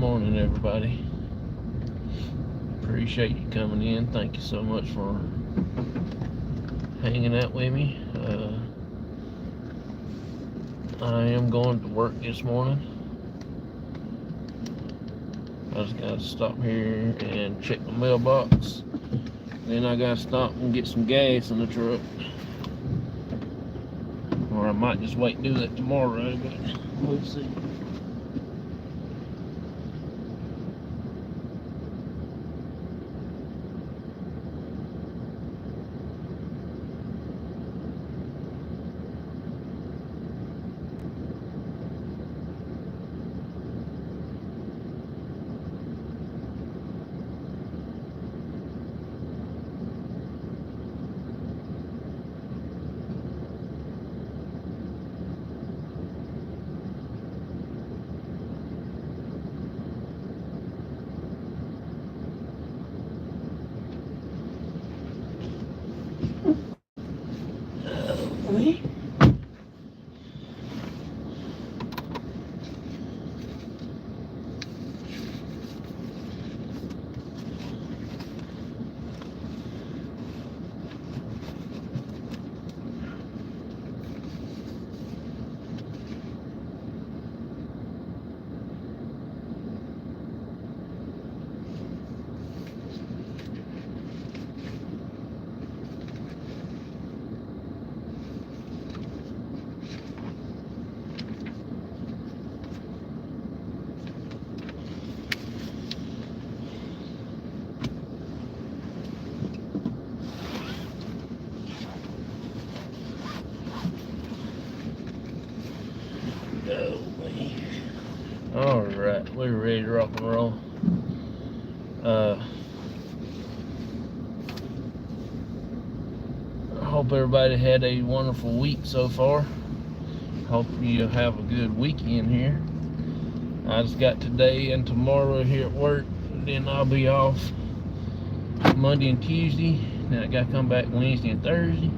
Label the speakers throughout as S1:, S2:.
S1: morning, everybody. Appreciate you coming in. Thank you so much for hanging out with me. I am going to work this morning. I just gotta stop here and check my mailbox. Then I gotta stop and get some gas in the truck. Or I might just wait and do that tomorrow, but we'll see. Alright, we're ready to rock and roll. I hope everybody had a wonderful week so far. Hope you have a good weekend here. I just got today and tomorrow here at work. Then I'll be off Monday and Tuesday. Then I got to come back Wednesday and Thursday.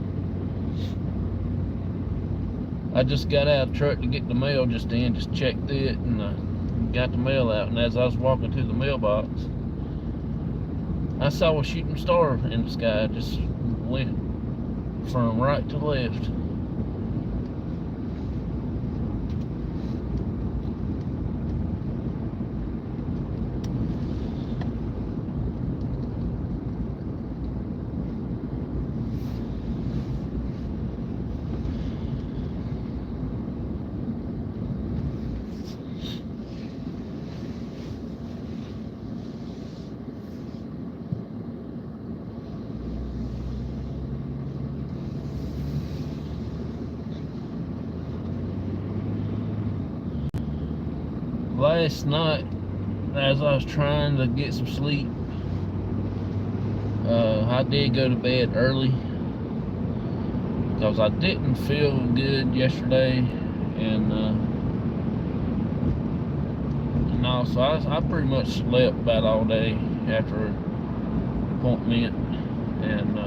S1: I just got out of the truck to get the mail just checked it, and I got the mail out. And as I was walking to the mailbox, I saw a shooting star in the sky. Just went from right to left. Last night, as I was trying to get some sleep, I did go to bed early because I didn't feel good yesterday, and also I pretty much slept about all day after appointment, and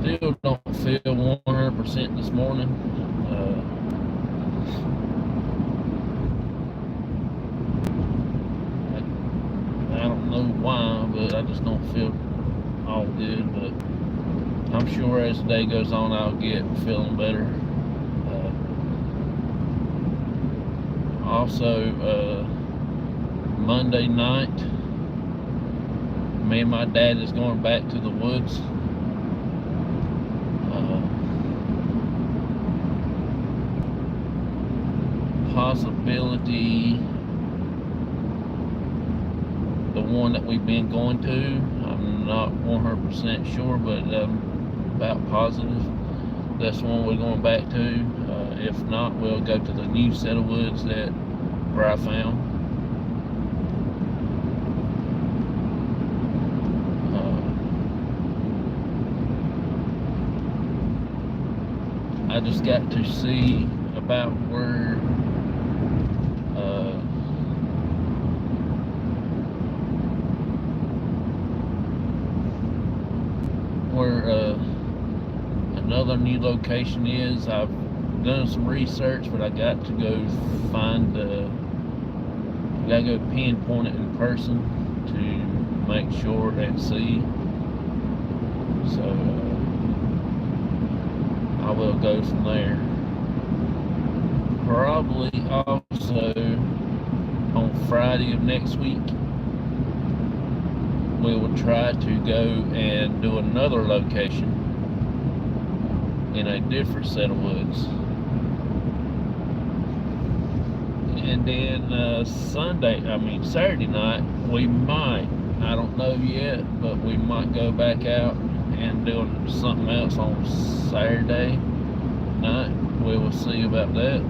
S1: still don't feel 100% this morning. I don't know why, but I just don't feel all good. But I'm sure as the day goes on, I'll get feeling better. Also, Monday night, me and my dad is going back to the woods. Possibility the one that we've been going to. I'm not 100% sure, but I'm about positive that's the one we're going back to. If not, we'll go to the new set of woods where I found. I just got to see about where another new location is. I've done some research, but I got to go find gotta go pinpoint it in person to make sure and see. So I will go from there. Probably also on Friday of next week, we will try to go and do another location in a different set of woods. And then Saturday night, we might, I don't know yet, but we might go back out and do something else on Saturday night. We will see about that.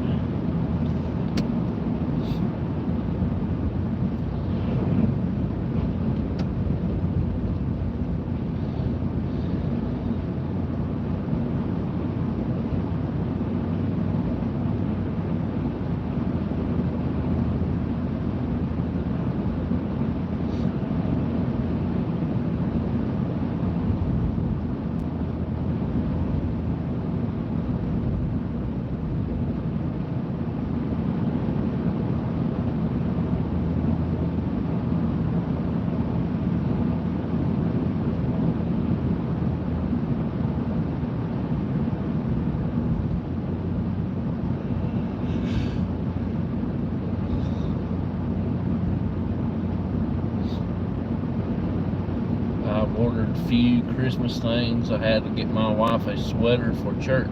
S1: I've ordered a few Christmas things. I had to get my wife a sweater for church.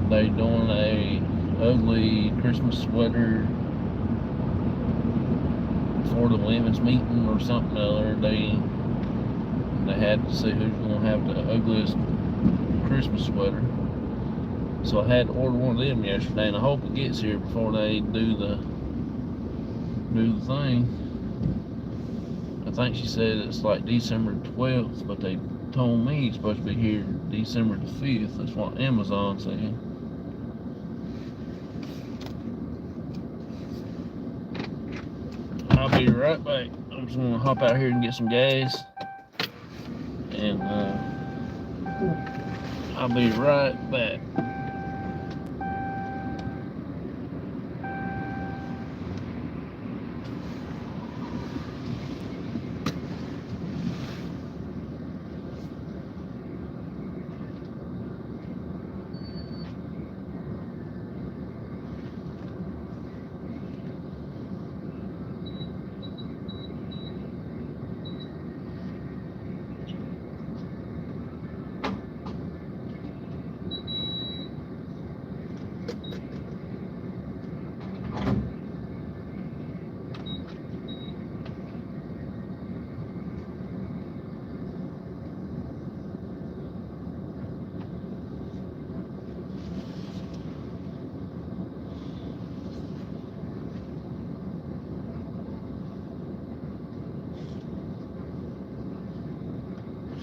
S1: They doing a ugly Christmas sweater for the women's meeting or something or other. They had to see who's gonna have the ugliest Christmas sweater. So I had to order one of them yesterday, and I hope it gets here before they do the thing. I think she said it's like December 12th, but they told me it's supposed to be here December the 5th. That's what Amazon said. I'll be right back. I'm just gonna hop out here and get some gas, and I'll be right back.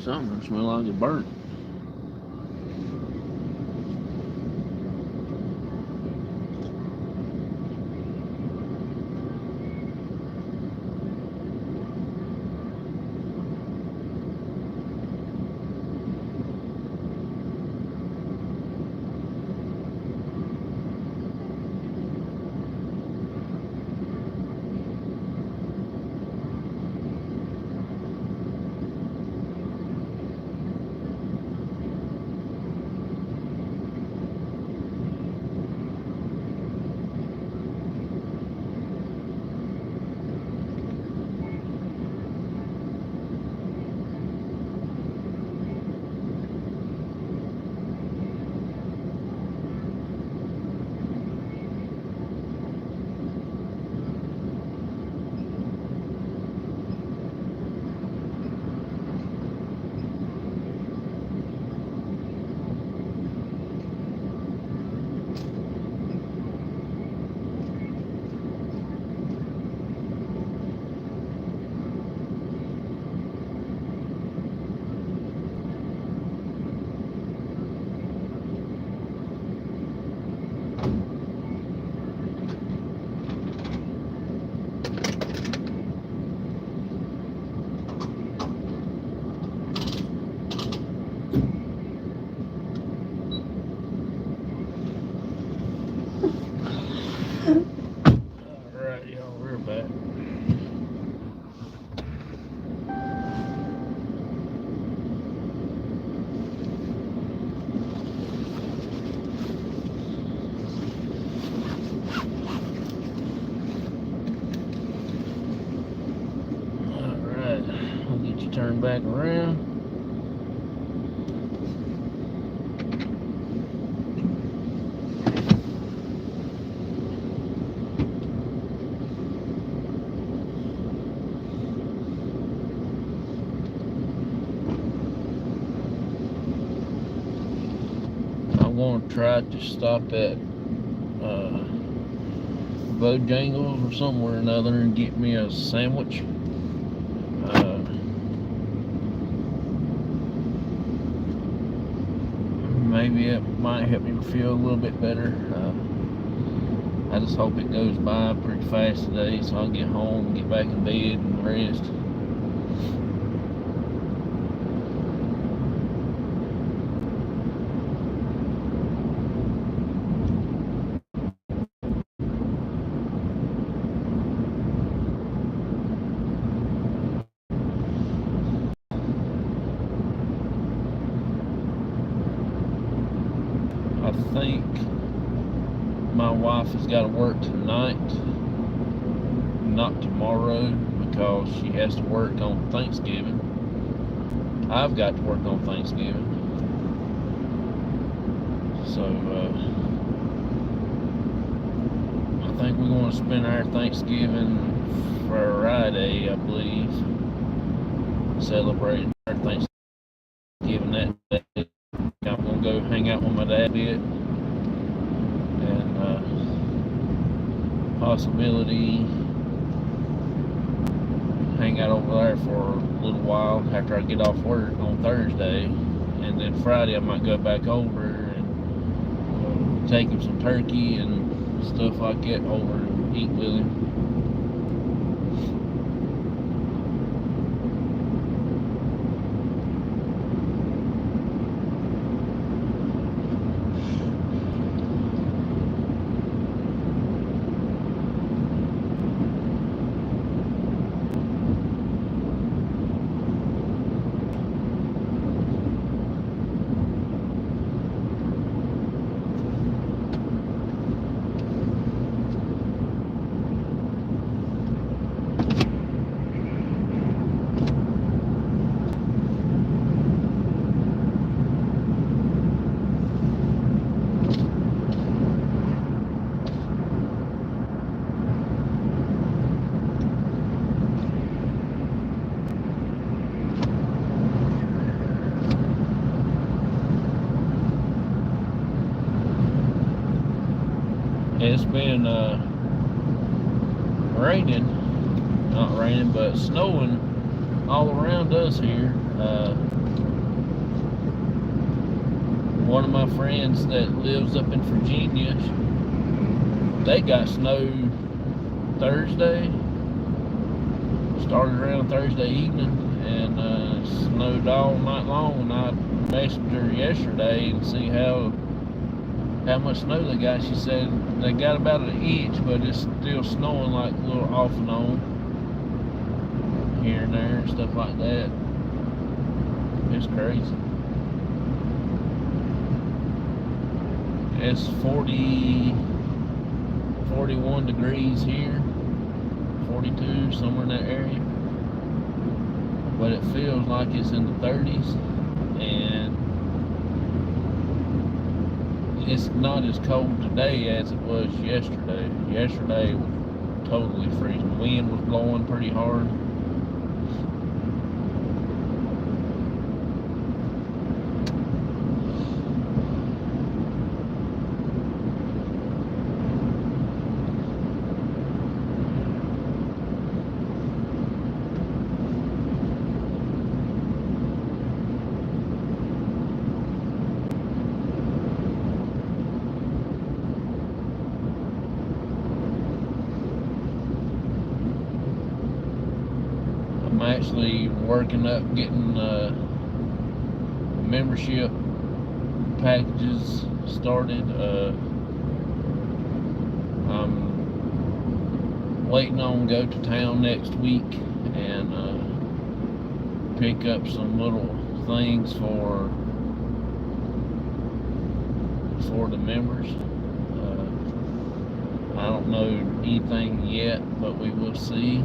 S1: Something smells like a burnt. turn back around. I want to try to stop at Bojangles or somewhere or another and get me a sandwich. Maybe it might help me feel a little bit better. I just hope it goes by pretty fast today so I'll get home and get back in bed and rest. I think my wife has got to work tonight, not tomorrow, because she has to work on Thanksgiving. I've got to work on Thanksgiving. So, I think we're going to spend our Thanksgiving Friday, I believe, celebrating our Thanksgiving that day. I'm going to go hang out with my dad a bit, and possibility hang out over there for a little while after I get off work on Thursday, and then Friday I might go back over and take him some turkey and stuff like that over and eat with him. It's been not raining, but snowing all around us here. One of my friends that lives up in Virginia, they got snow Thursday, started around Thursday evening, and snowed all night long. And I messaged her yesterday and see how much snow they got. She said they got about an inch, but it's still snowing like a little off and on here and there and stuff like that. It's crazy. It's 41 degrees here, 42, somewhere in that area, but it feels like it's in the 30s, and it's not as cold today as it was yesterday. Yesterday was totally freezing. The wind was blowing pretty hard. I'm actually working up getting membership packages started. I'm waiting on go to town next week and pick up some little things for the members. I don't know anything yet, but we will see.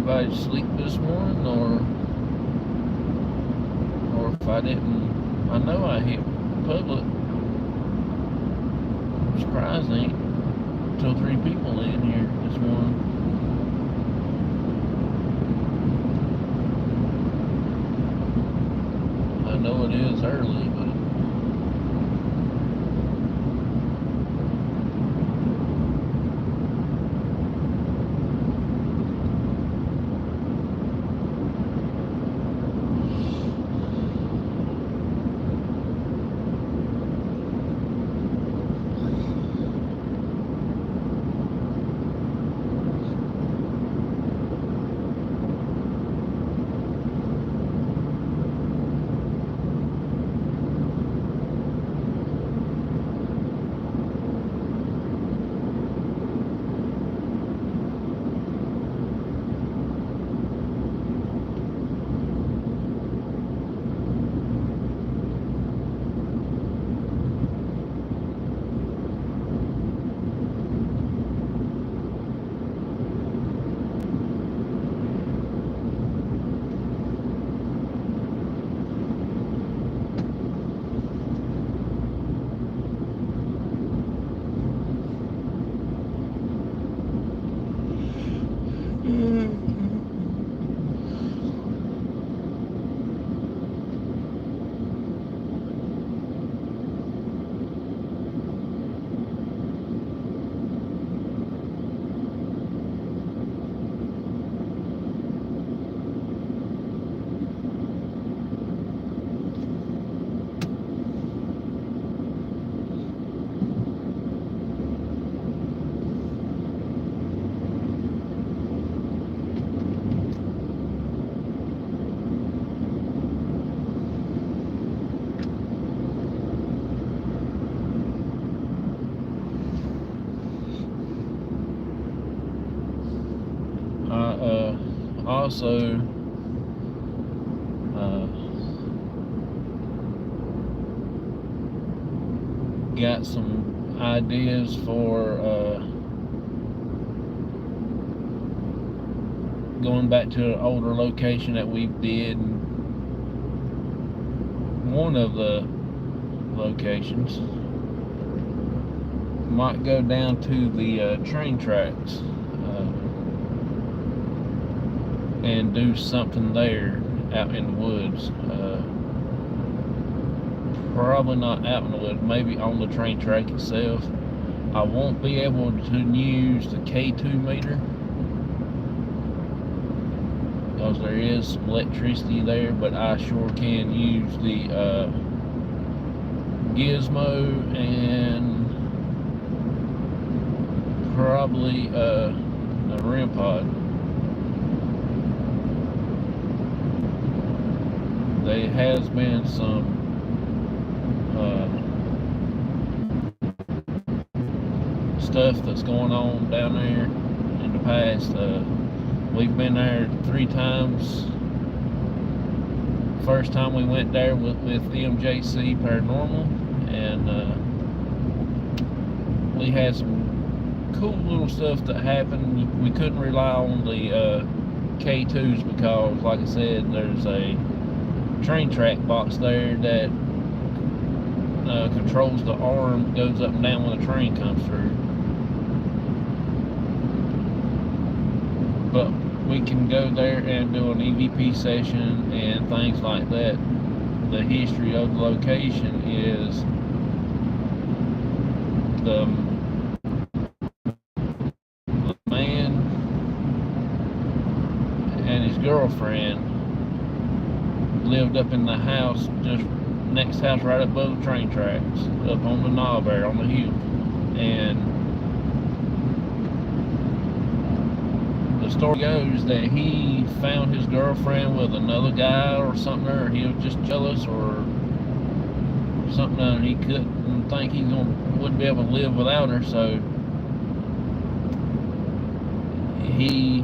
S1: everybody to sleep this morning, or if I didn't. I know I hit public. I'm surprised there ain't 2 or 3 people in here this morning. I know it is early, but also got some ideas for going back to an older location that we did. One of the locations might go down to the train tracks and do something there out in the woods. Probably not out in the woods, maybe on the train track itself. I won't be able to use the K2 meter because there is some electricity there, but I sure can use the gizmo and probably the REM pod. There has been some stuff that's going on down there in the past. We've been there 3 times. First time we went there with MJC Paranormal, and we had some cool little stuff that happened. We couldn't rely on the K2s because, like I said, there's a train track box there that controls the arm that goes up and down when a train comes through. But we can go there and do an EVP session and things like that. The history of the location is the man and his girlfriend lived up in the house, just next house right above the train tracks, up on the knob there on the hill. And the story goes that he found his girlfriend with another guy or something, or he was just jealous or something, and he couldn't think he wouldn't be able to live without her, so he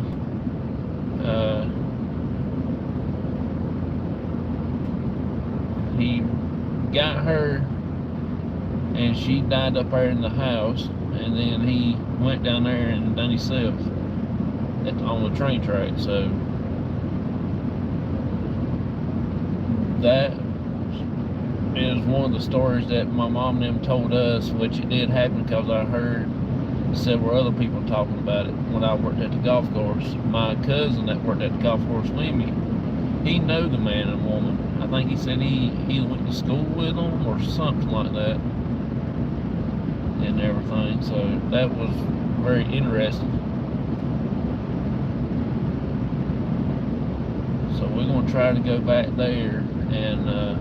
S1: got her, and she died up there in the house, and then he went down there and done himself. on the train track. So that is one of the stories that my mom and them told us, which it did happen because I heard several other people talking about it when I worked at the golf course. My cousin that worked at the golf course with me, he knew the man and woman. I think he said he went to school with them or something like that and everything. So that was very interesting. So we're going to try to go back there and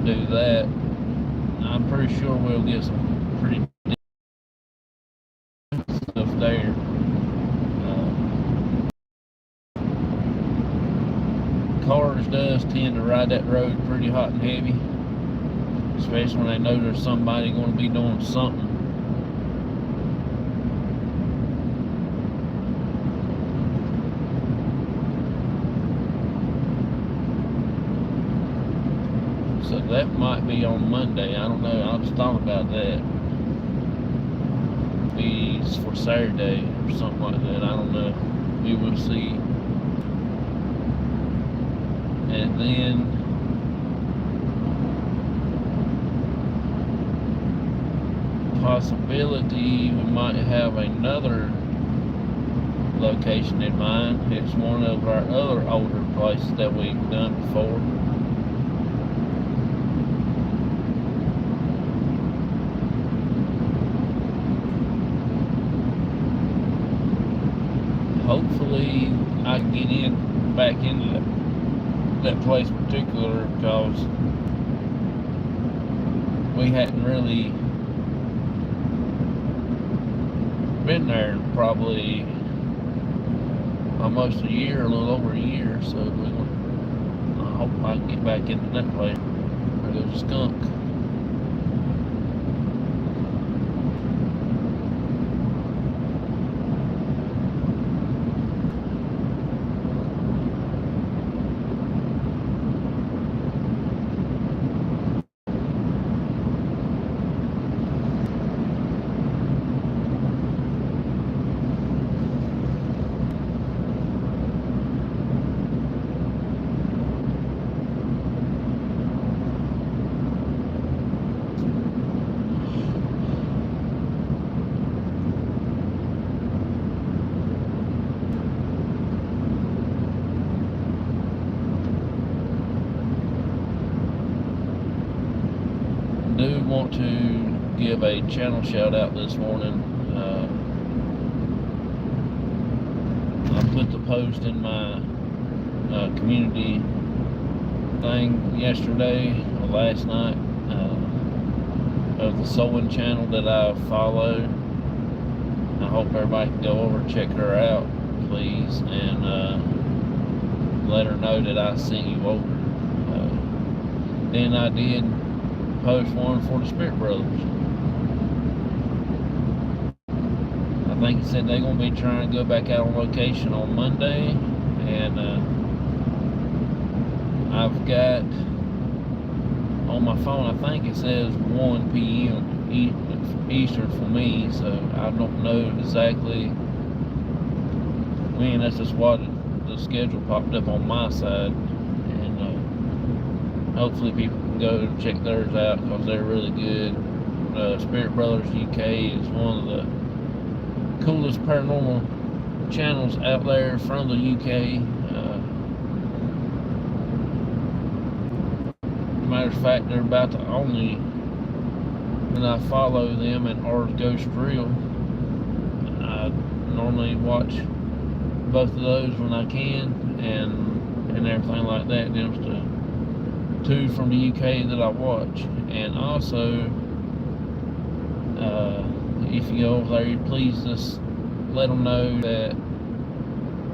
S1: do that. I'm pretty sure we'll get some pretty stuff there. Cars does tend to ride that road pretty hot and heavy, especially when they know there's somebody going to be doing something. So that might be on Monday. I don't know. I just thought about that. Be for Saturday or something like that. I don't know. We will see. And then possibility we might have another location in mind. It's one of our other older places that we've done before. Hopefully I can get back into that place in particular, because we hadn't really been there in probably almost a year, a little over a year. So I hope I can get back into that place. There goes a skunk. Do want to give a channel shout out this morning. I put the post in my community thing yesterday or last night of the sewing channel that I follow. I hope everybody can go over and check her out, please, and let her know that I sent you over. Then I did post one for the Spirit Brothers. I think he said they're going to be trying to go back out on location on Monday, and I've got on my phone, I think it says 1 p.m. Eastern for me, so I don't know exactly when. That's just what the schedule popped up on my side, and hopefully people can go and check theirs out because they're really good. Spirit Brothers UK is one of the coolest paranormal channels out there from the UK. Matter of fact, they're about the only, and I follow them, and ours Ghost Real. I normally watch both of those when I can, and everything like that. Them's the two from the UK that I watch. And also, if you go over there, please just let them know that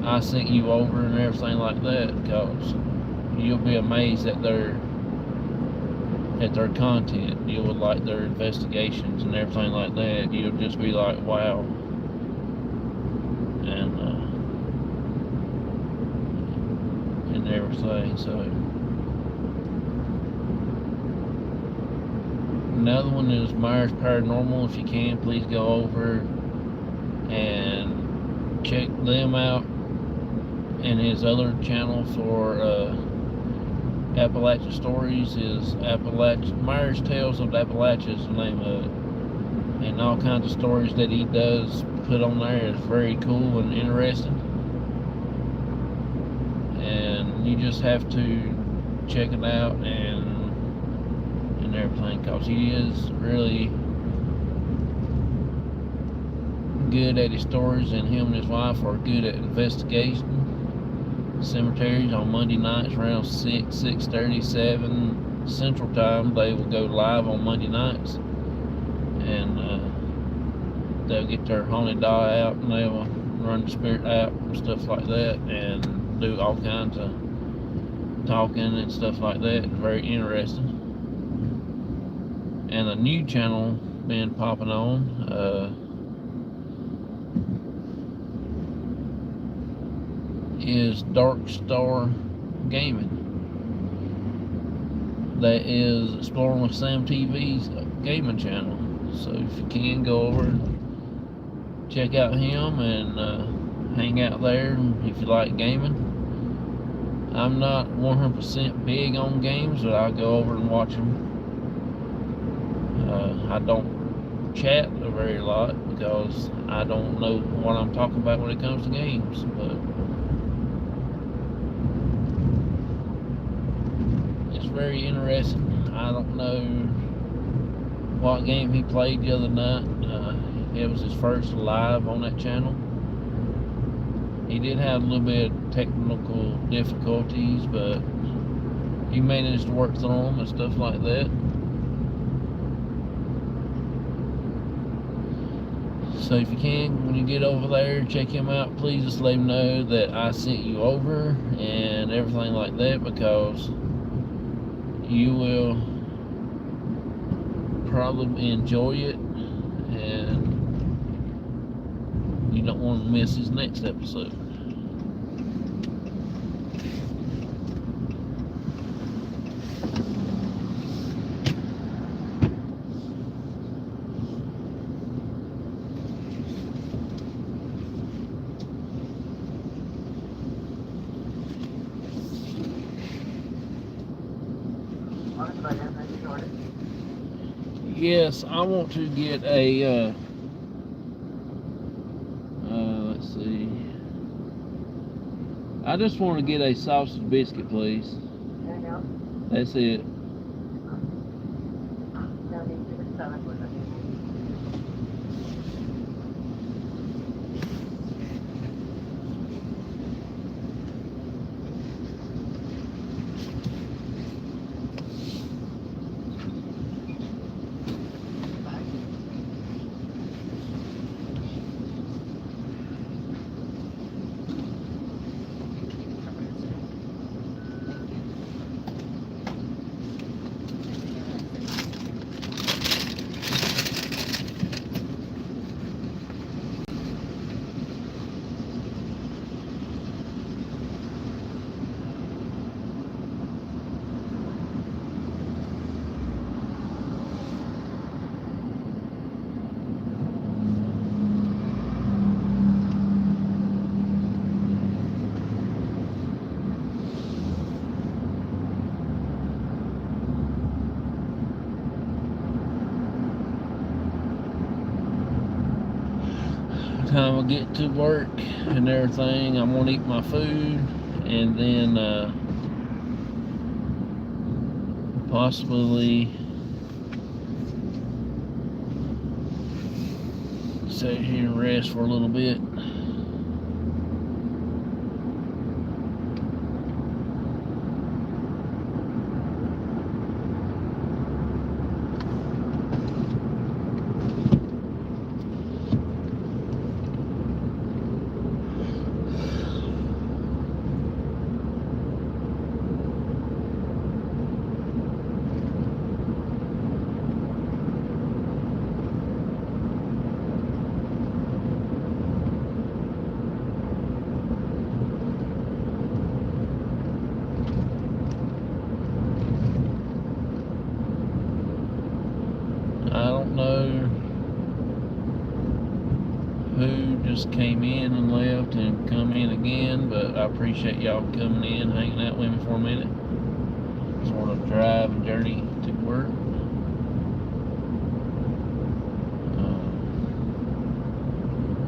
S1: I sent you over and everything like that, because you'll be amazed at their content. You would like their investigations and everything like that. You'll just be like, wow. And everything. So another one is Myers Paranormal. If you can, please go over and check them out. And his other channel for Appalachia Stories is Myers Tales of Appalachia is the name of it. And all kinds of stories that he does put on there is very cool and interesting. And you just have to check it out and everything, because he is really good at his stories, and him and his wife are good at investigation cemeteries. On Monday nights around 6:30, 7 Central Time, they will go live on Monday nights, and they'll get their haunted doll out, and they'll run the spirit out and stuff like that, and do all kinds of talking and stuff like that. It's very interesting. And a new channel been popping on, is Dark Star Gaming. That is Exploring with Sam TV's gaming channel. So if you can, go over and check out him and hang out there if you like gaming. I'm not 100% big on games, but I'll go over and watch them. I don't chat a very lot because I don't know what I'm talking about when it comes to games, but it's very interesting. I don't know what game he played the other night. It was his first live on that channel. He did have a little bit of technical difficulties, but he managed to work through them and stuff like that. So if you can, when you get over there, check him out. Please just let him know that I sent you over and everything like that, because you will probably enjoy it, and you don't want to miss his next episode. Yes, I want to get a, let's see. I just want to get a sausage biscuit, please. That's it. Time I get to work and everything, I'm gonna eat my food, and then possibly sit here and rest for a little bit. who just came in and left and come in again, but I appreciate y'all coming in, hanging out with me for a minute. Sort of drive and journey to work.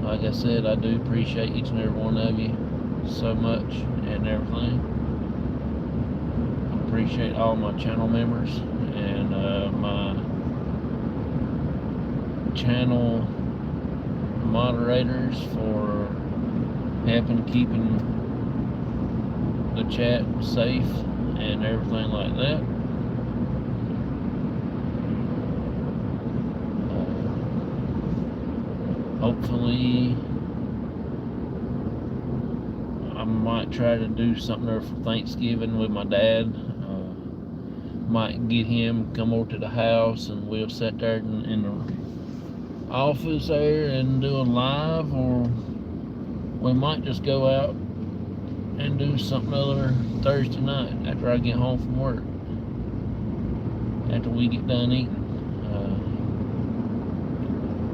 S1: Like I said, I do appreciate each and every one of you so much and everything. I appreciate all my channel members and my channel moderators for helping keeping the chat safe and everything like that. Hopefully I might try to do something there for Thanksgiving with my dad. Might get him come over to the house and we'll sit there in the office there and do a live, or we might just go out and do something other Thursday night after I get home from work, after we get done eating.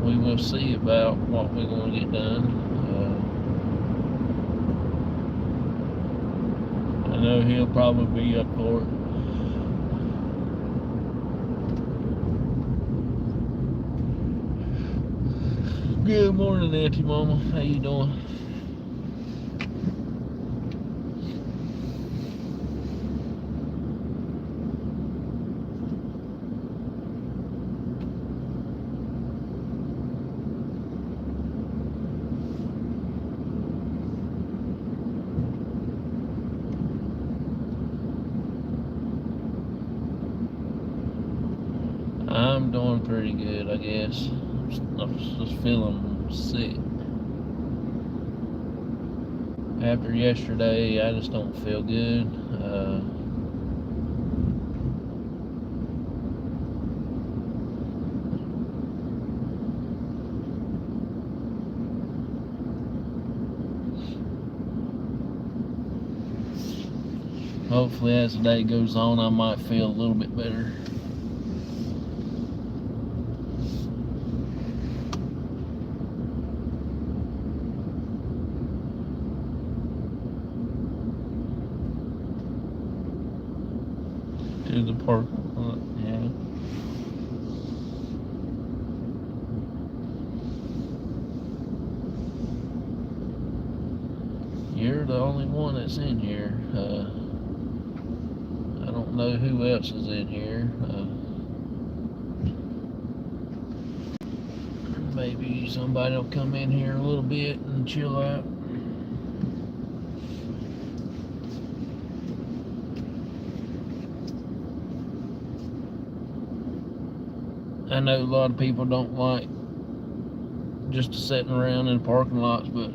S1: We will see about what we're going to get done. I know he'll probably be up for it. Good morning, Auntie Mama. How you doing? I'm doing pretty good, I guess. I'm just feeling sick. After yesterday, I just don't feel good. Hopefully, as the day goes on, I might feel a little bit better. To the parking lot, yeah. You're the only one that's in here. I don't know who else is in here. Maybe somebody will come in here a little bit and chill out. I know a lot of people don't like just sitting around in parking lots, but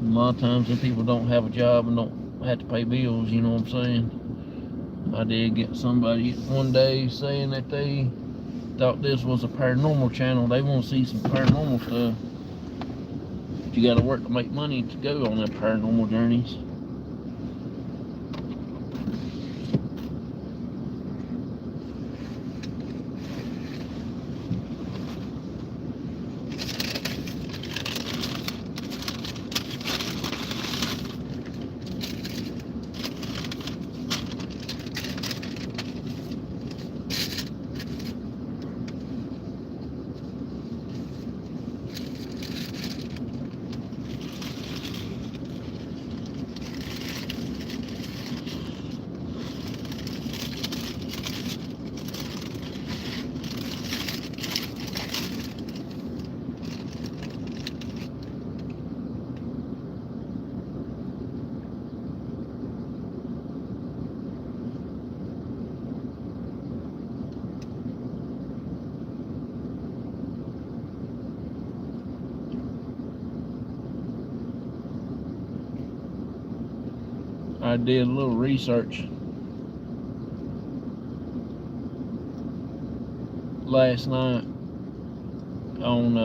S1: a lot of times when people don't have a job and don't have to pay bills, you know what I'm saying? I did get somebody one day saying that they thought this was a paranormal channel. They want to see some paranormal stuff. But you got to work to make money to go on them paranormal journeys. I did a little research last night on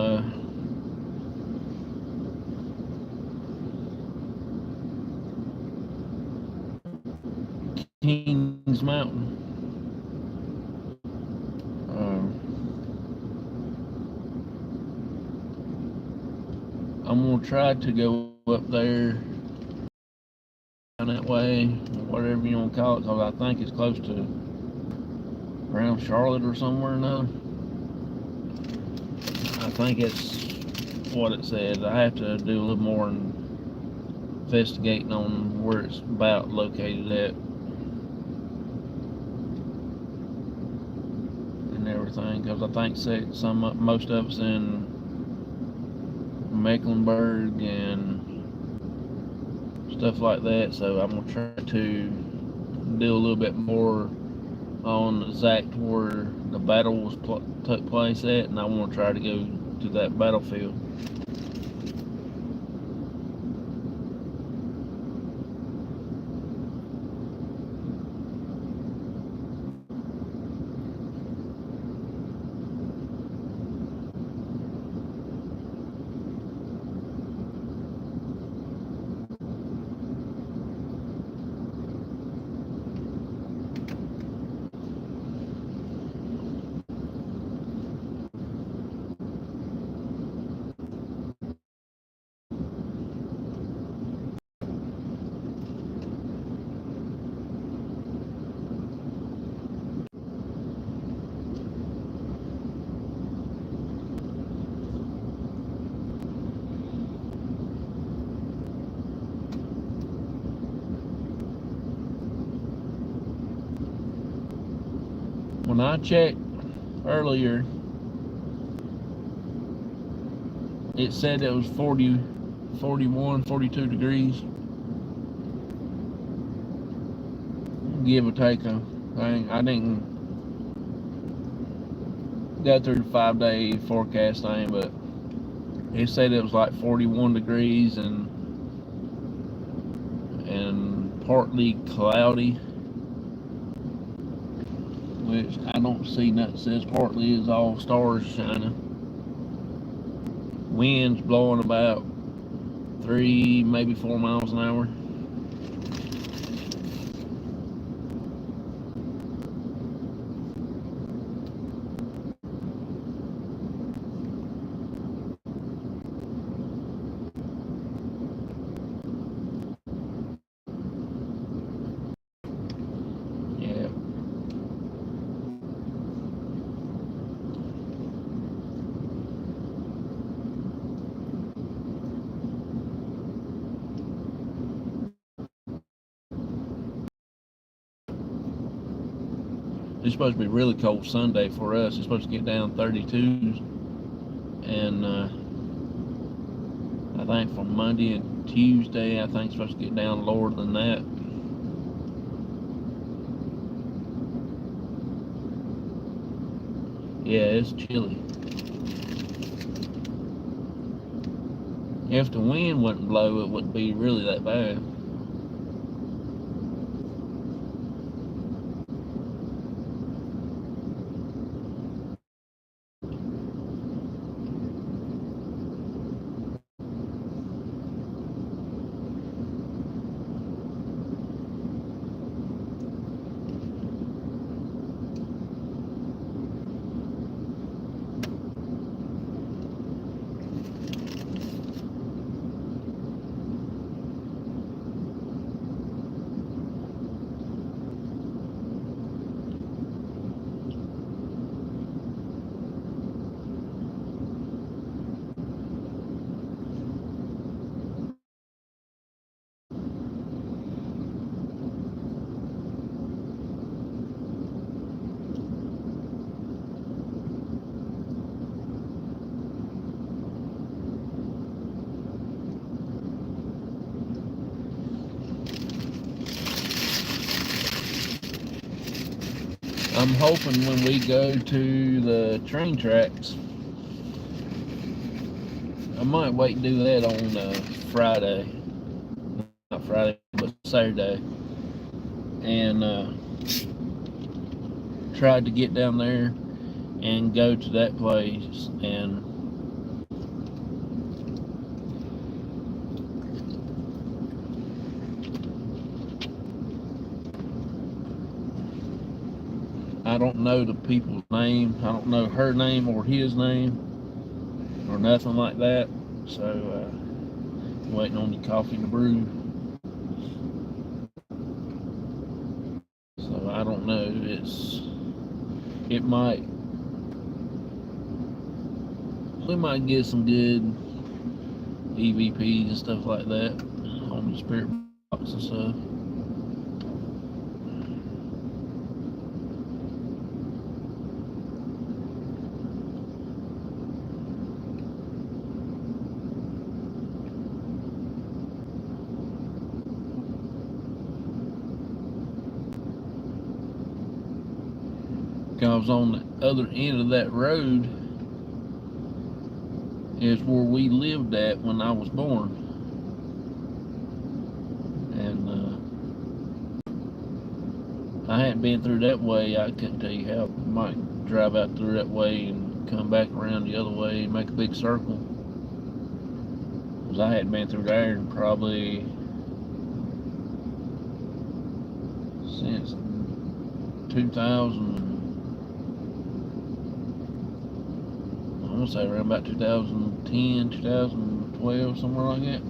S1: Kings Mountain. I'm gonna try to go up there down that way, whatever you want to call it, because I think it's close to around Charlotte or somewhere or another. I think it's what it said. I have to do a little more investigating on where it's about located at and everything, because I think most of it's in Mecklenburg and stuff like that. So I'm gonna try to do a little bit more on exact where the battle took place at, and I want to try to go to that battlefield. When I checked earlier, it said it was 40, 41, 42 degrees, give or take a thing. I didn't go through the 5-day forecast thing, but it said it was like 41 degrees and partly cloudy, which I don't see nothing says partly is all stars shining. Winds blowing about 3, maybe 4 miles an hour. Yeah. It's supposed to be really cold Sunday for us. It's supposed to get down 32s, and I think from Monday and Tuesday, I think it's supposed to get down lower than that. Yeah, it's chilly. If the wind wouldn't blow, it wouldn't be really that bad. I'm hoping when we go to the train tracks, I might wait and do that on Friday. Not Friday, but Saturday. And tried to get down there and go to that place, and I don't know the people's name. I don't know her name or his name or nothing like that. So waiting on the coffee to brew. So I don't know. It might, we might get some good EVPs and stuff like that on the spirit box and stuff. Because on the other end of that road is where we lived at when I was born. And I hadn't been through that way. I couldn't tell you how. I might drive out through that way and come back around the other way and make a big circle. Because I hadn't been through there in probably since 2000. I want to say around about 2010, 2012, somewhere like that.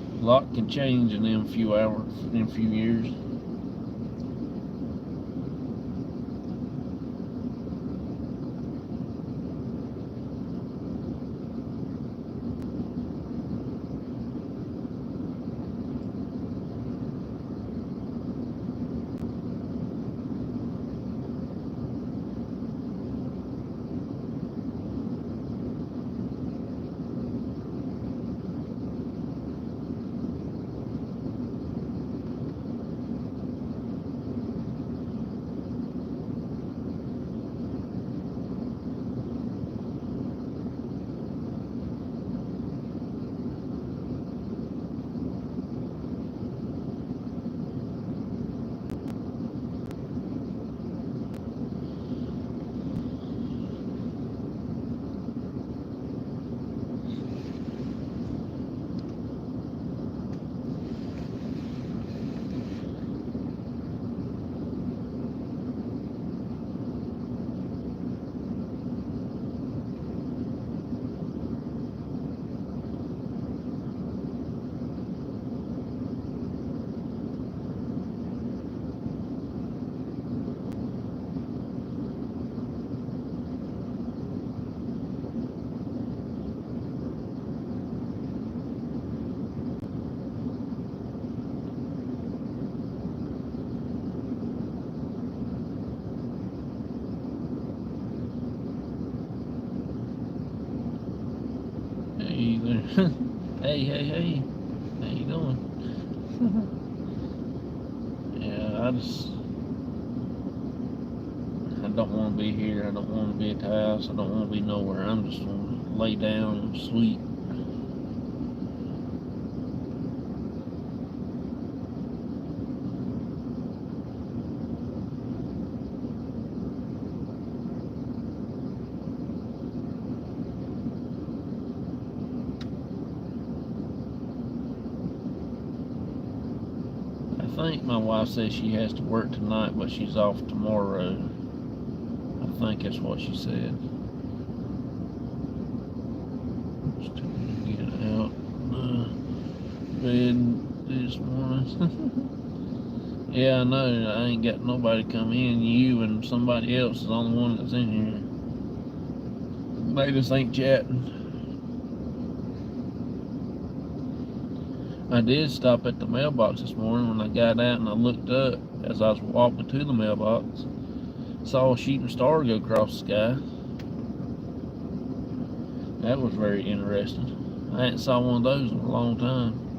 S1: A lot can change in them few hours, in a few years. Hey, how you doing? Yeah, I don't want to be here. I don't want to be at the house. I don't want to be nowhere. I'm just going to lay down and sleep. I think my wife says she has to work tonight, but she's off tomorrow. I think that's what she said. Just get out bed this morning. Yeah, I know. I ain't got nobody come in. You and somebody else is the only one that's in here. They just ain't chatting. I did stop at the mailbox this morning when I got out and I looked up as I was walking to the mailbox. Saw a shooting star go across the sky. That was very interesting. I hadn't saw one of those in a long time.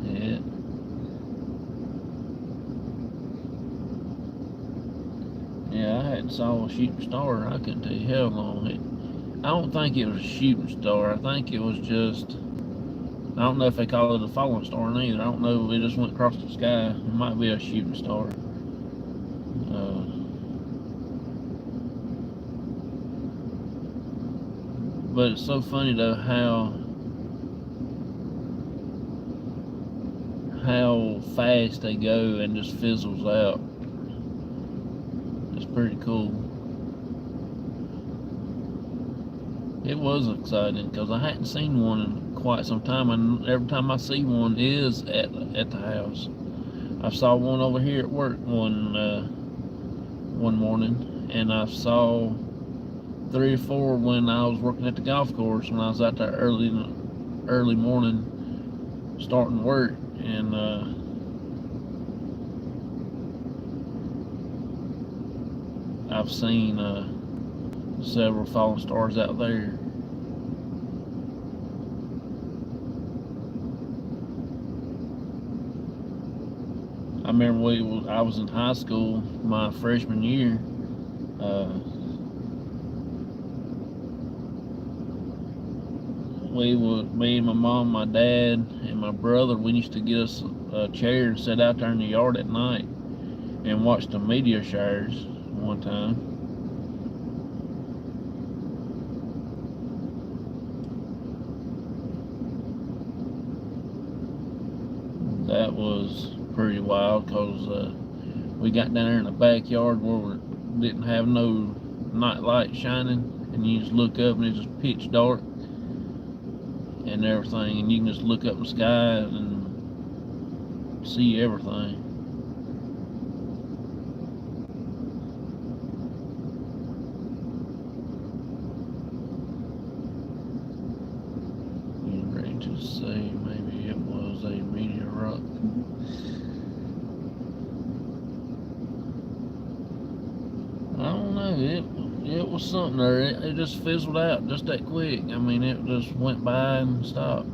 S1: Yeah. Yeah, I hadn't saw a shooting star. I couldn't tell you how long. I don't think it was a shooting star. I think it was just, I don't know if they call it a falling star either. I don't know. It just went across the sky. It might be a shooting star. But it's so funny though how fast they go and just fizzles out. It's pretty cool. It was exciting because I hadn't seen one in quite some time, and every time I see one is at the house. I saw one over here at work one morning, and I saw 3 or 4 when I was working at the golf course when I was out there early morning starting work, and I've seen several falling stars out there. I remember I was in high school my freshman year. Me and my mom, my dad, and my brother, we used to get us a chair and sit out there in the yard at night and watch the meteor showers one time. That was pretty wild because we got down there in the backyard where we didn't have no night light shining, and you just look up and it's just pitch dark and everything, and you can just look up in the sky and see everything. You're ready to say maybe it was a meteorite. I don't know, it was something there. It just fizzled out just that quick. I mean, it just went by and stopped.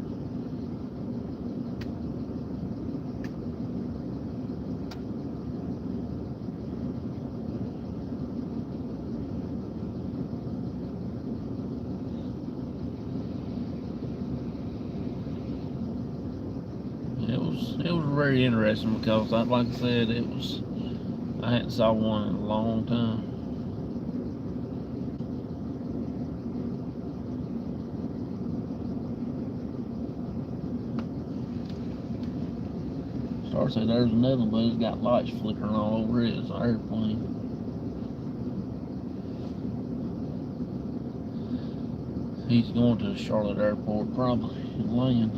S1: It was very interesting because, like I said, I hadn't saw one in a long time. Star said there's another one, but it's got lights flickering all over it. It's an airplane. He's going to the Charlotte airport, probably, and land.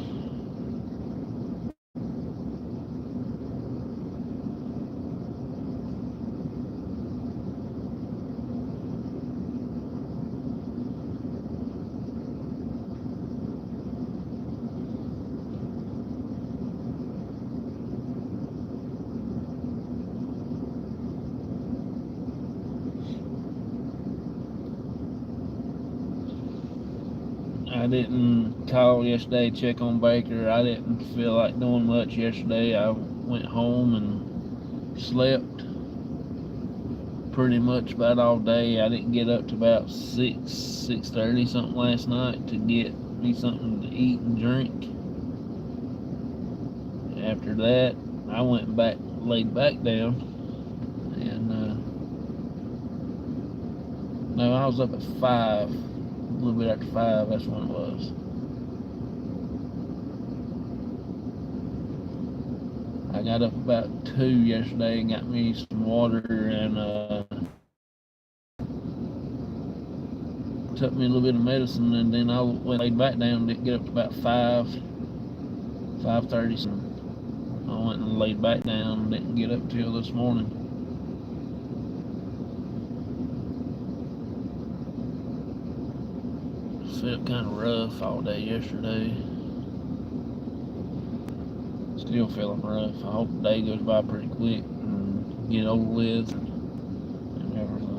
S1: I didn't call yesterday, check on Baker. I didn't feel like doing much yesterday. I went home and slept pretty much about all day. I didn't get up to about 6:30 something last night to get me something to eat and drink. After that, I went back, laid back down, and no, I was up at 5, a little bit after 5. That's when it was. I got up about 2 yesterday and got me some water and took me a little bit of medicine, and then I went laid back down. Didn't get up to about 5:30. So I went and laid back down. Didn't get up till this morning. Felt kind of rough all day yesterday. Still feeling rough. I hope the day goes by pretty quick and get over with and everything.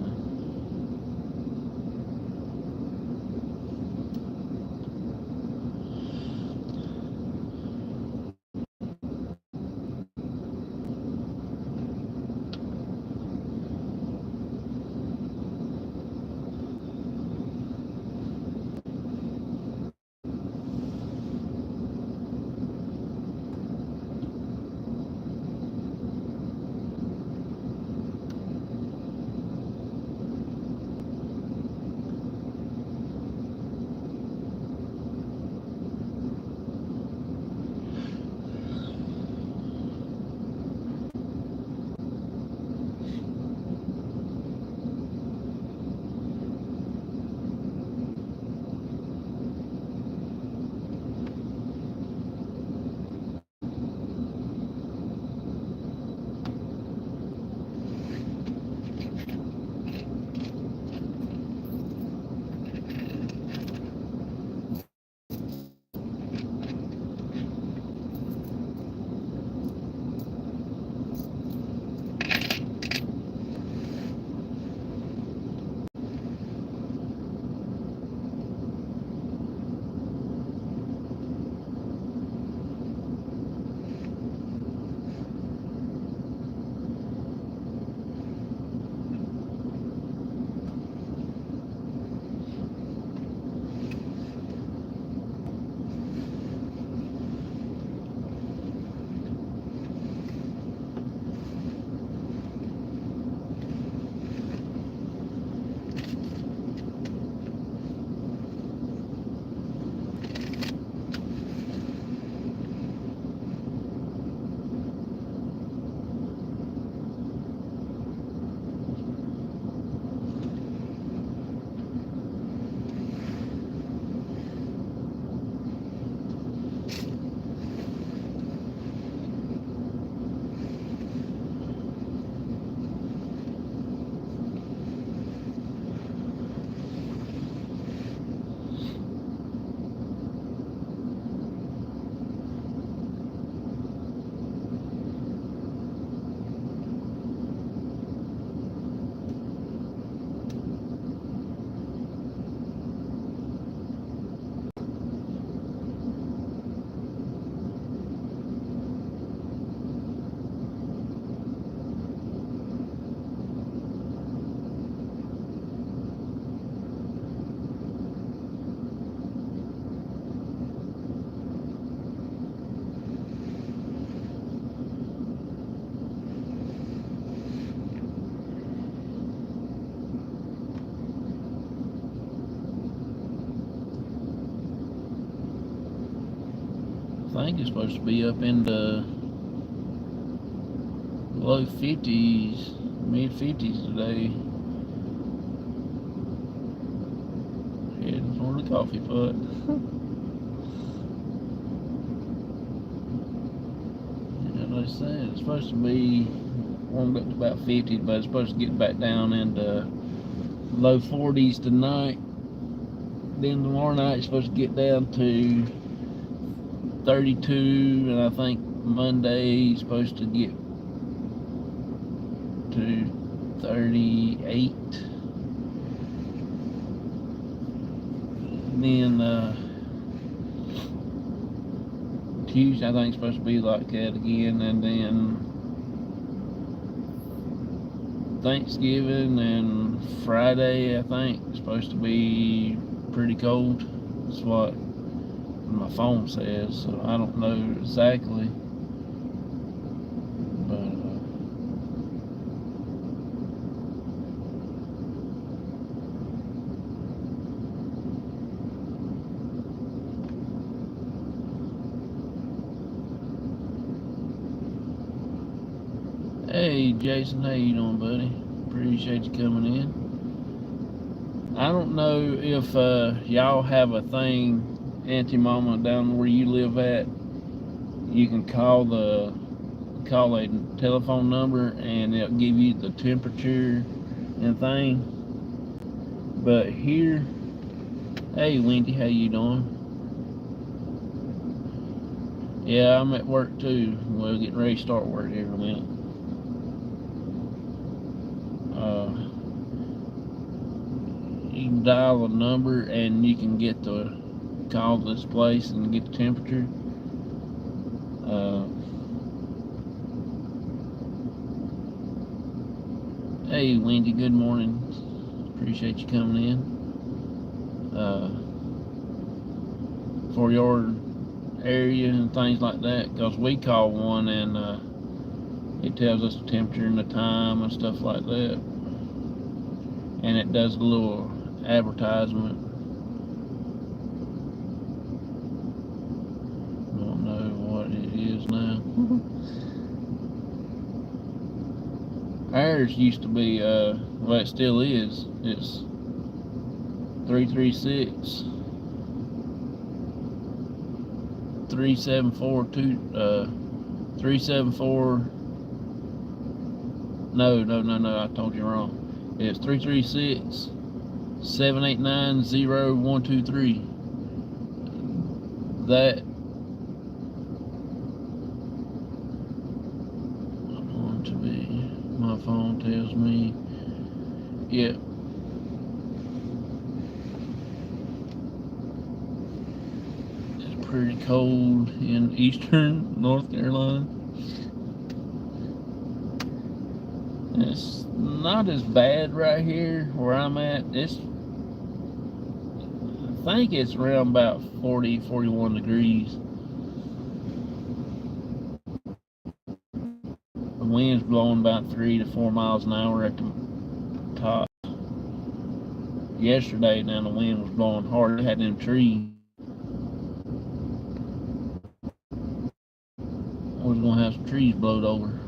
S1: think it's supposed to be up in the low 50s, mid 50s today. Heading for the coffee pot. Like I said, it's supposed to be warmed up to about 50, but it's supposed to get back down into low 40s tonight. Then tomorrow night it's supposed to get down to 32, and I think Monday is supposed to get to 38. And then Tuesday I think it's supposed to be like that again, and then Thanksgiving and Friday I think it's supposed to be pretty cold. That's what my phone says, so I don't know exactly, but hey Jason, how you doing, buddy? Appreciate you coming in. I don't know if y'all have a thing, Auntie Mama, down where you live at. You can call a telephone number and it'll give you the temperature and thing. But here, hey Wendy, how you doing? Yeah, I'm at work too. We're getting ready to start work here in a minute. You can dial a number and you can get to call this place and get the temperature. Hey Wendy, good morning. Appreciate you coming in. For your area and things like that, because we call one and it tells us the temperature and the time and stuff like that, and it does a little advertisement. Don't know what it is now. Ours used to be well, it still is, it's 336 374 374. No, I told you wrong. It's 336 789 0123. That going to be, my phone tells me, yeah. It's pretty cold in eastern North Carolina. It's not as bad right here where I'm at. I think it's around about 40, 41 degrees. The wind's blowing about 3 to 4 miles an hour at the top. Yesterday, now the wind was blowing hard. It had them trees. I was going to have some trees blowed over.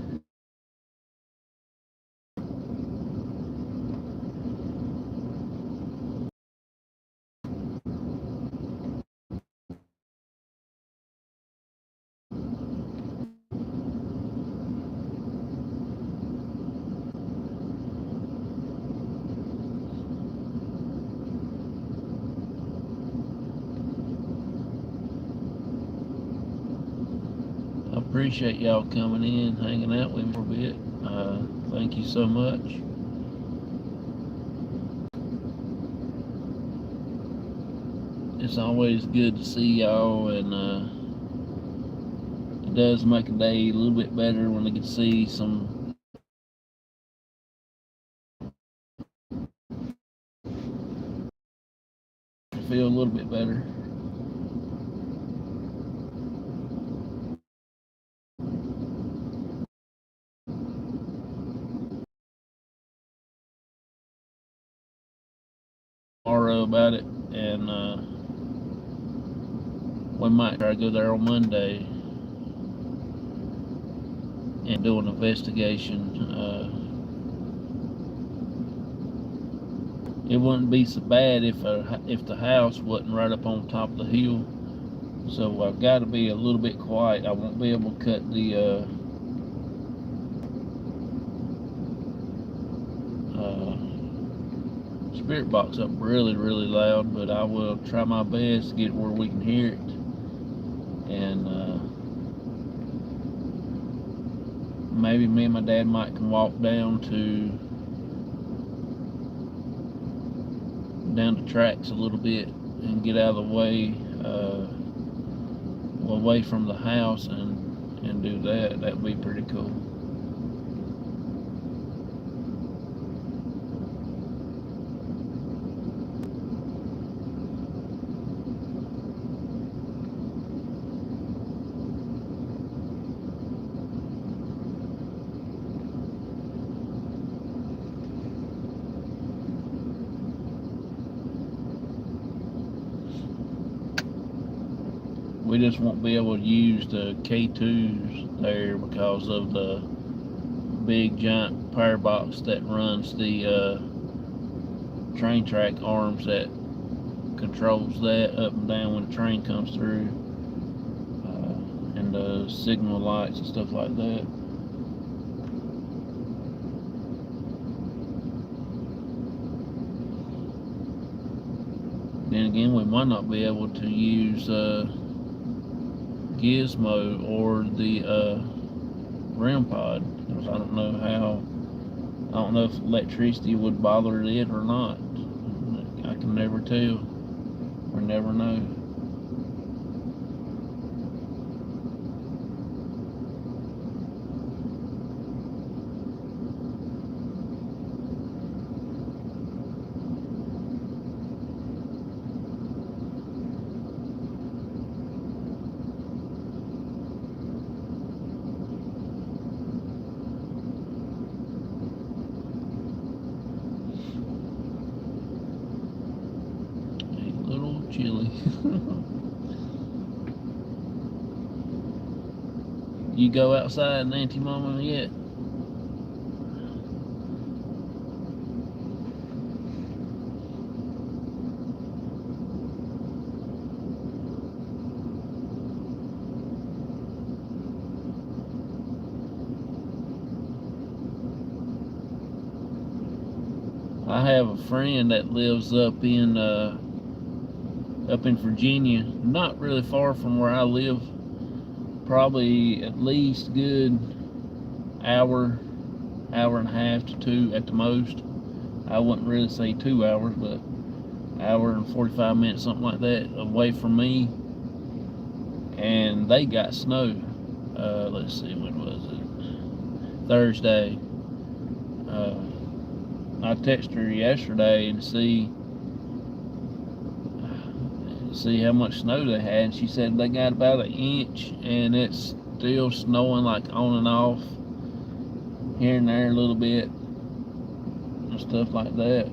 S1: I appreciate y'all coming in, hanging out with me for a bit. Thank you so much. It's always good to see y'all, and it does make a day a little bit better when I get to see some feel a little bit better. Tomorrow about it, and We might try to go there on Monday and do an investigation. It wouldn't be so bad if the house wasn't right up on top of the hill. So I've got to be a little bit quiet. I won't be able to cut the spirit box up really loud, but I will try my best to get it where we can hear it. And maybe me and my dad might can walk down the tracks a little bit and get out of the way, away from the house, and do that. That'd be pretty cool. We just won't be able to use the K2s there because of the big giant power box that runs the train track arms that controls that up and down when the train comes through, and the signal lights and stuff like that. Then again, we might not be able to use Gizmo or the REM pod, because I don't know if electricity would bother it or not. I can never tell, or never know. Chilly. You go outside and Auntie Mama yet? I have a friend that lives up in Virginia, not really far from where I live, probably at least good hour and a half to two at the most. I wouldn't really say 2 hours, but hour and 45 minutes, something like that, away from me. And they got snow. Let's see, when was it? Thursday. I texted her yesterday and see how much snow they had, and she said they got about 1 inch, and it's still snowing like on and off here and there a little bit and stuff like that.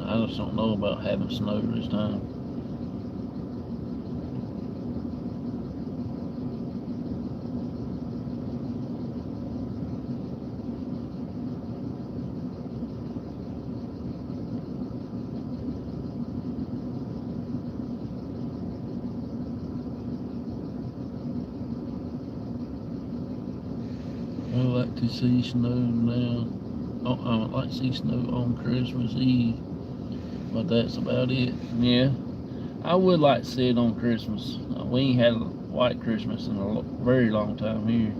S1: I just don't know about having snow this time. I like to see snow now. I would like to see snow on Christmas Eve, but that's about it. Yeah, I would like to see it on Christmas. We ain't had a white Christmas in a very long time here.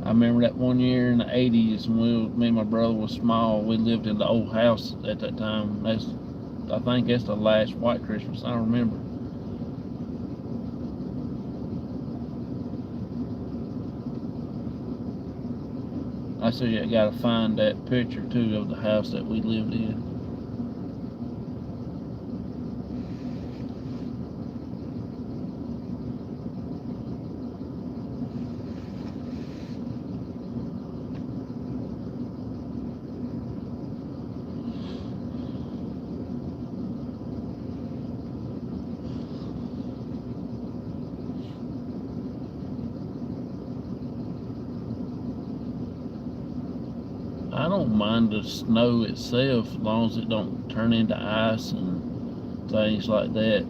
S1: I remember that one year in the 80s when me and my brother was small. We lived in the old house at that time. I think that's the last white Christmas I remember. I said, I gotta find that picture too of the house that we lived in. I don't mind the snow itself as long as it don't turn into ice and things like that,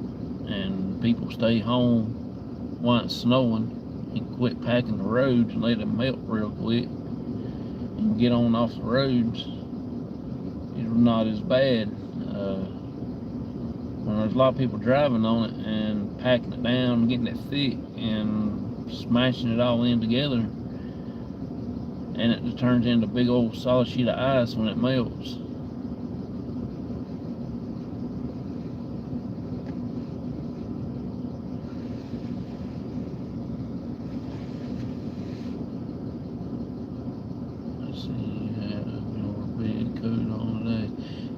S1: and people stay home while it's snowing and quit packing the roads and let them melt real quick and get on off the roads. It's not as bad. When there's a lot of people driving on it and packing it down, getting it thick and smashing it all in together, and it just turns into a big old solid sheet of ice when it melts. Let's see, you have your big coat on today.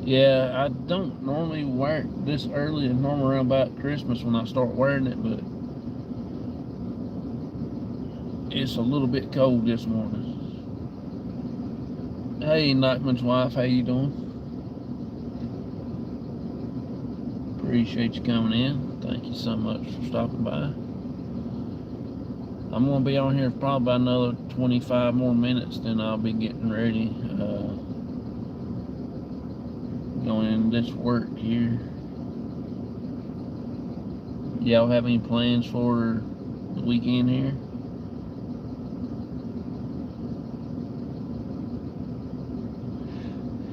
S1: Yeah, I don't normally wear it this early. It's normally around about Christmas when I start wearing it, but it's a little bit cold this morning. Hey, Nightman's wife, how you doing? Appreciate you coming in. Thank you so much for stopping by. I'm going to be on here for probably about another 25 more minutes, then I'll be getting ready. Going in this work here. Y'all have any plans for the weekend here?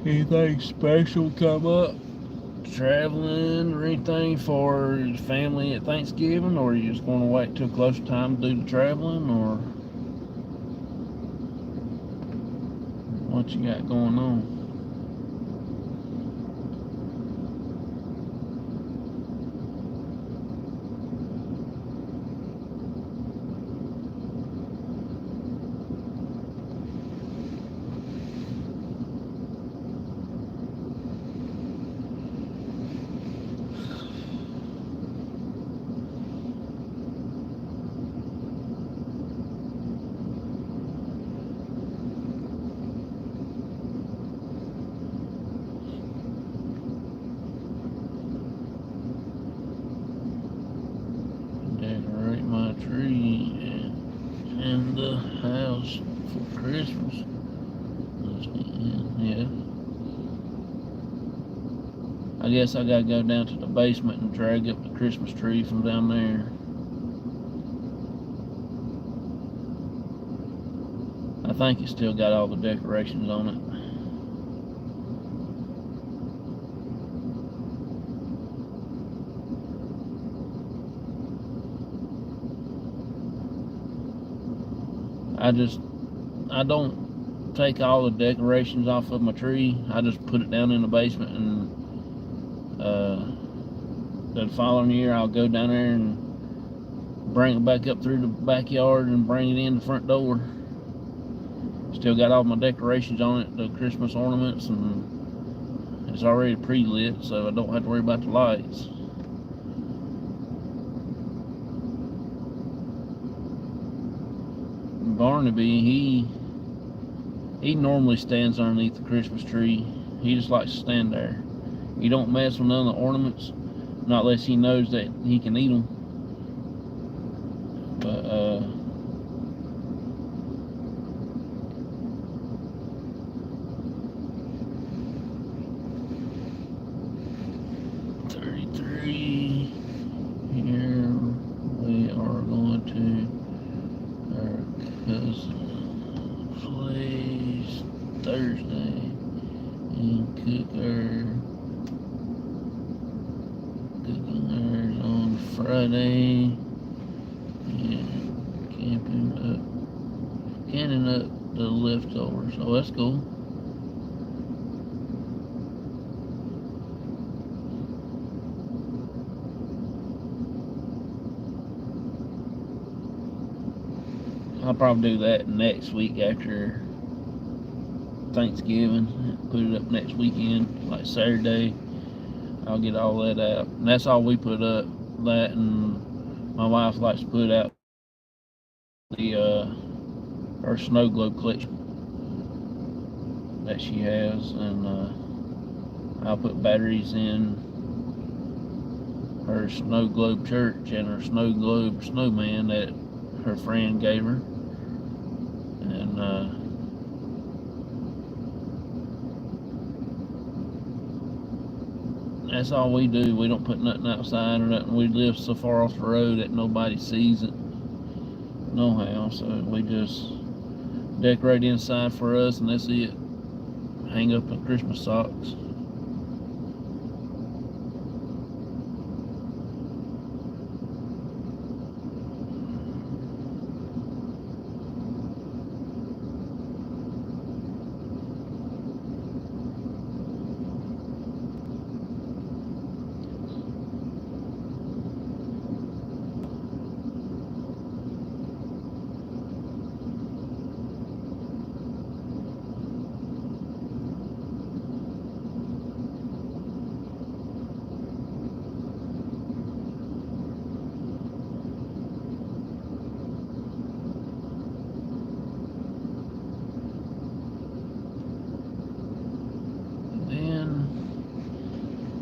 S1: Anything special come up? Traveling or anything for your family at Thanksgiving, or are you just going to wait till close time to do the traveling, or what you got going on? Decorate my tree and the house for Christmas. Yeah. I guess I gotta go down to the basement and drag up the Christmas tree from down there. I think it's still got all the decorations on it. I don't take all the decorations off of my tree. I just put it down in the basement, and the following year I'll go down there and bring it back up through the backyard and bring it in the front door. Still got all my decorations on it, the Christmas ornaments, and it's already pre-lit, so I don't have to worry about the lights. Barnaby, he normally stands underneath the Christmas tree. He just likes to stand there. You don't mess with none of the ornaments, not unless he knows that he can eat them. But 33. Here we are going to our cousin's place Thursday and cooking ours on Friday, and canning up the leftovers. Oh, that's cool. I'll probably do that next week after Thanksgiving. Put it up next weekend, like Saturday. I'll get all that out. And that's all we put up. That, and my wife likes to put out the her snow globe collection that she has, and I'll put batteries in her snow globe church and her snow globe snowman that her friend gave her, and that's all we do. We don't put nothing outside or nothing. We live so far off the road that nobody sees it no how, so we just decorate inside for us, and that's it. Hang up the Christmas socks.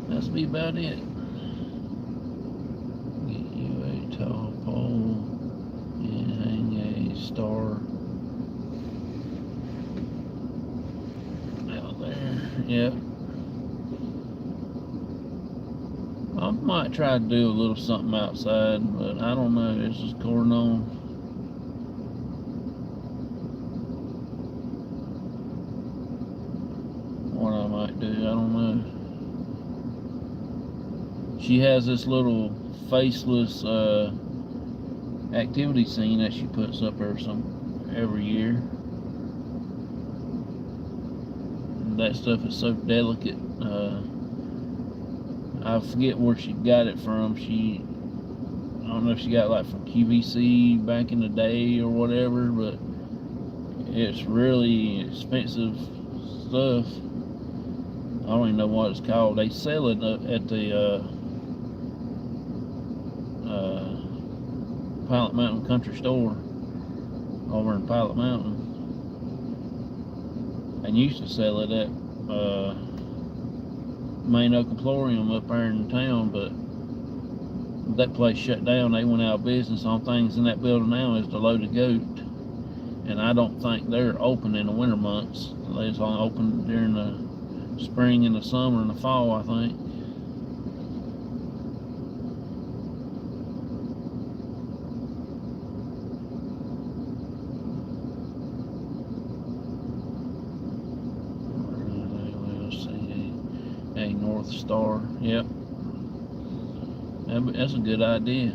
S1: That's be about it. Get you a tall pole and hang a star out there. Yep. I might try to do a little something outside, but I don't know. It's just going on. What I might do, I don't know. She has this little faceless activity scene that she puts up every year. That stuff is so delicate. I forget where she got it from. I don't know if she got it like from QVC back in the day or whatever, but it's really expensive stuff. I don't even know what it's called. They sell it at the Pilot Mountain Country Store over in Pilot Mountain, and used to sell it at Main Oak Emporium up there in town, but that place shut down. They went out of business. On things in that building now is the Loaded Goat, and I don't think they're open in the winter months. They're only open during the spring and the summer and the fall, I think. A North Star. Yep. That's a good idea.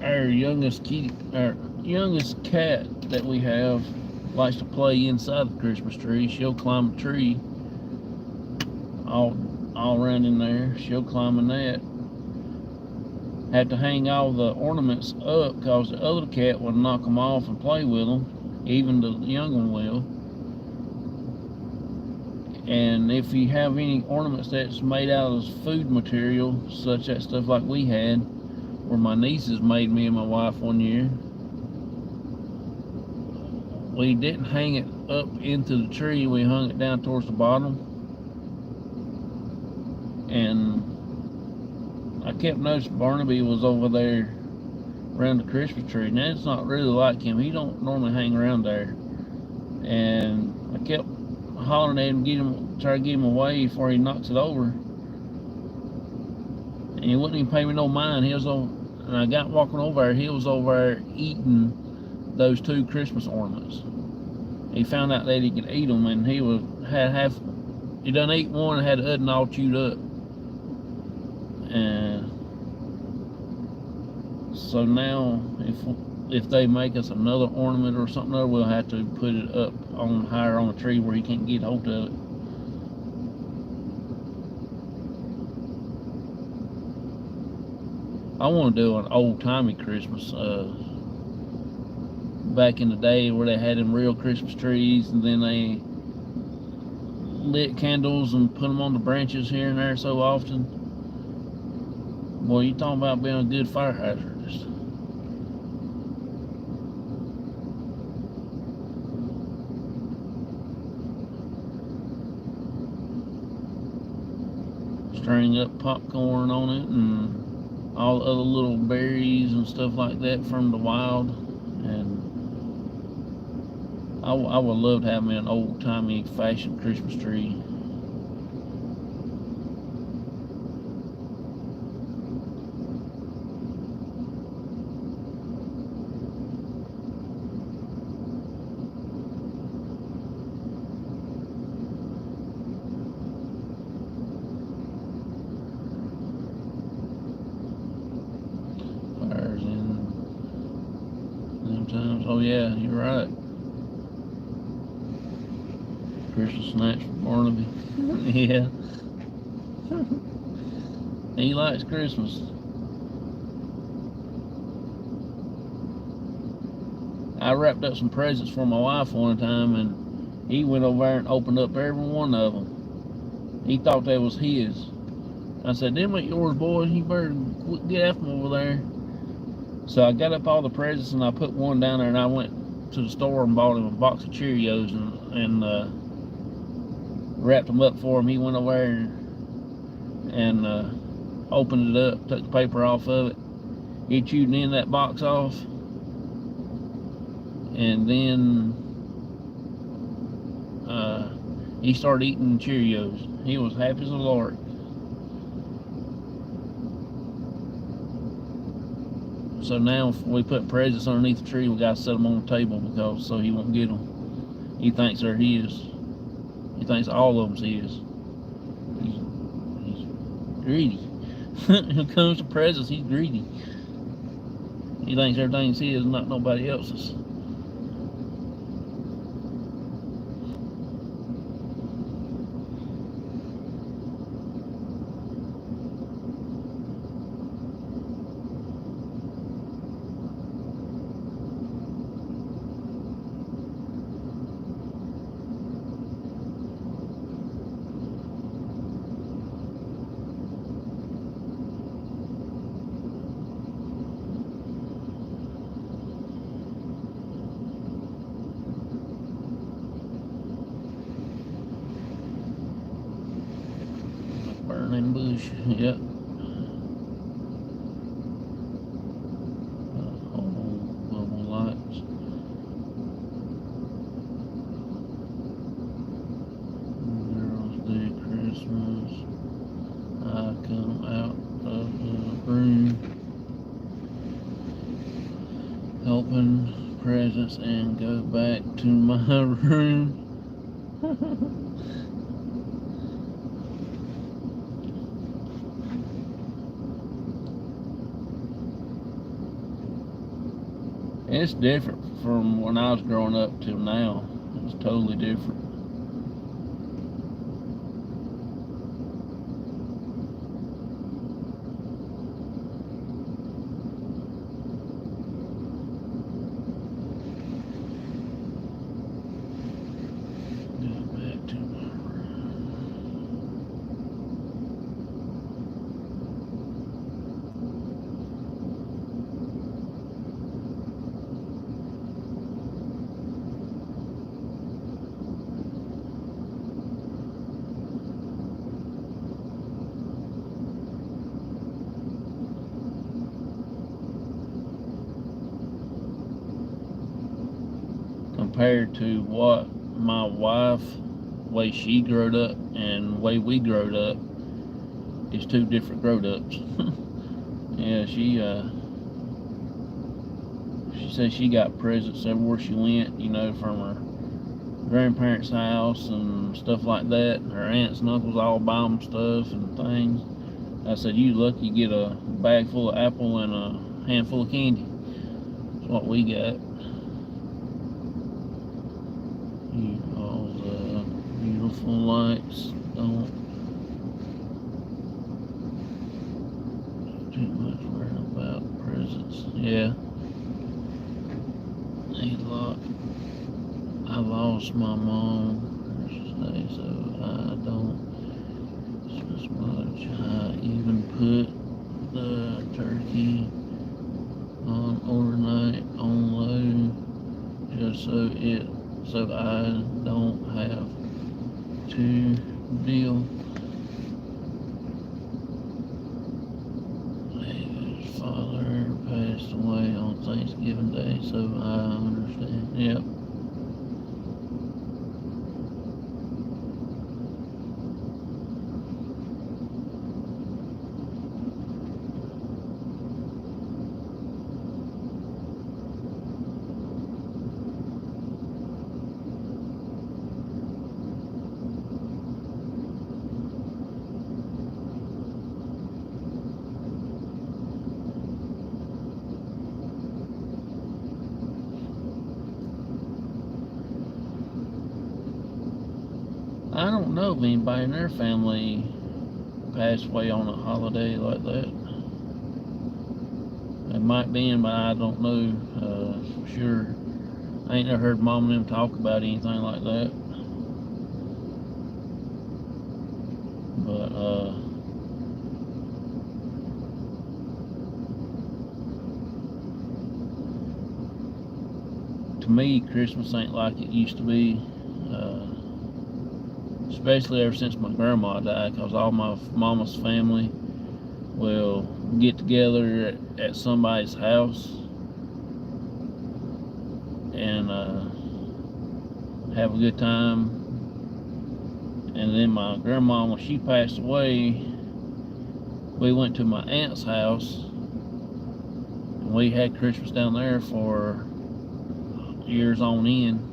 S1: Our youngest cat that we have likes to play inside the Christmas tree. She'll climb a tree all around in there. She'll climb in that. Have to hang all the ornaments up because the other cat will knock them off and play with them. Even the young one will. And if you have any ornaments that's made out of food material, such as stuff like we had, where my nieces made me and my wife one year, we didn't hang it up into the tree. We hung it down towards the bottom, and I kept noticing Barnaby was over there around the Christmas tree, and that's not really like him. He don't normally hang around there, and I kept hollering at him, try to get him away before he knocks it over. he wouldn't even pay me no mind. He was on, and I got walking over there. He was over there eating those 2 Christmas ornaments. He found out that he could eat them, and he had half. He done ate one and had the other all chewed up. And so now, if they make us another ornament or something, we'll have to put it up on higher on a tree where he can't get hold of it. I want to do an old-timey Christmas, back in the day where they had them real Christmas trees, and then they lit candles and put them on the branches here and there so often. Boy, you talking about being a good fire hazardist. String up popcorn on it and all the other little berries and stuff like that from the wild. And I would love to have me an old-timey fashioned Christmas tree. Fires in them times. Oh yeah, you're right. Christmas snacks for Barnaby. Yeah. He likes Christmas. I wrapped up some presents for my wife one time, and he went over there and opened up every one of them. He thought they was his. I said, "Them ain't yours, boy. You better get after them over there." So I got up all the presents and I put one down there, and I went to the store and bought him a box of Cheerios and wrapped them up for him. He went over there and opened it up, took the paper off of it. He chewed in that box off, and then he started eating Cheerios. He was happy as a lark. So now if we put presents underneath the tree, we gotta set them on the table because so he won't get them. He thinks they're his. He thinks all of them's his. He's greedy. When it comes to presents, he's greedy. He thinks everything's his, not nobody else's. Burning bush, yep. Bubble lights. Girls Day Christmas. I come out of the room, open presents and go back to my room. It's different from when I was growing up till now. It's totally different. Go back to my compared to what my wife, way she growed up and way we growed up, It's two different grown-ups. Yeah, she said she got presents everywhere she went, you know, from her grandparents' house and stuff like that. Her aunts and uncles all buy them stuff and things. I said, you lucky you get a bag full of apple and a handful of candy. That's what we got. All the beautiful lights. Don't too much worry about presents. Yeah. I lost my mom today, so I don't as much. I even put the turkey on overnight on low just so I don't have to deal. David's father passed away on Thanksgiving Day, so I understand. Yep. I don't know of anybody in their family passed away on a holiday like that. It might be, but I don't know for sure. I ain't never heard Mom and them talk about anything like that. But to me, Christmas ain't like it used to be. Especially ever since my grandma died, because all my mama's family will get together at somebody's house and have a good time. And then my grandma, when she passed away, we went to my aunt's house and we had Christmas down there for years on end.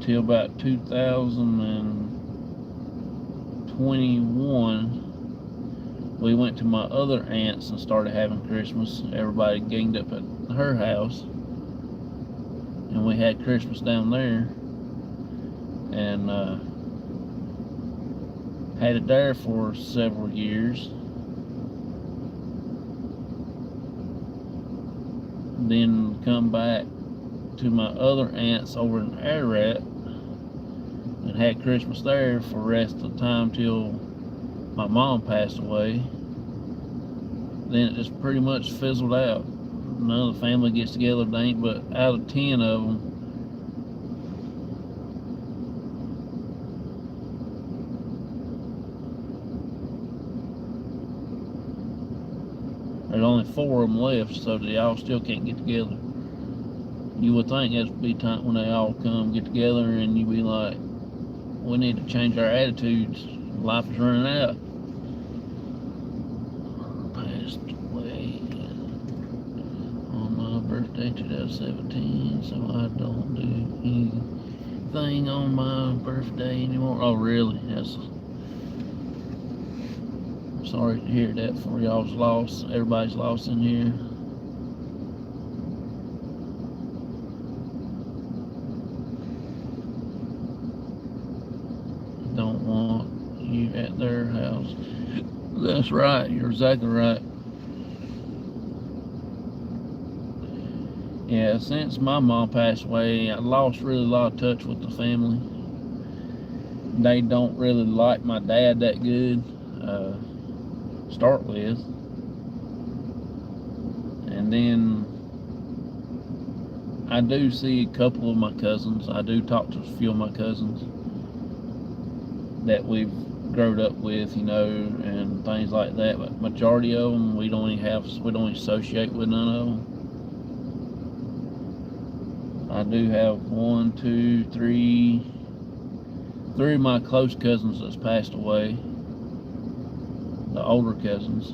S1: Till about 2021, we went to my other aunt's and started having Christmas. Everybody ganged up at her house, and we had Christmas down there, and had it there for several years. Then come back to my other aunts over in Ararat and had Christmas there for the rest of the time till my mom passed away. Then it just pretty much fizzled out. None of the family gets together, they ain't but out of 10 of them. There's only 4 of them left, so they all still can't get together. You would think that'd be time when they all come get together and you'd be like, we need to change our attitudes. Life is running out. Passed away on my birthday 2017, so I don't do anything on my birthday anymore. Oh really? I'm sorry to hear that for y'all's loss. Everybody's lost in here. Don't want you at their house. That's right, you're exactly right. Yeah, since my mom passed away, I lost really a lot of touch with the family. They don't really like my dad that good, start with. And then I do see a couple of my cousins. I do talk to a few of my cousins that we've grown up with, you know, and things like that. But majority of them, we don't associate with none of them. I do have 1, 2, 3, Three of my close cousins that's passed away, the older cousins.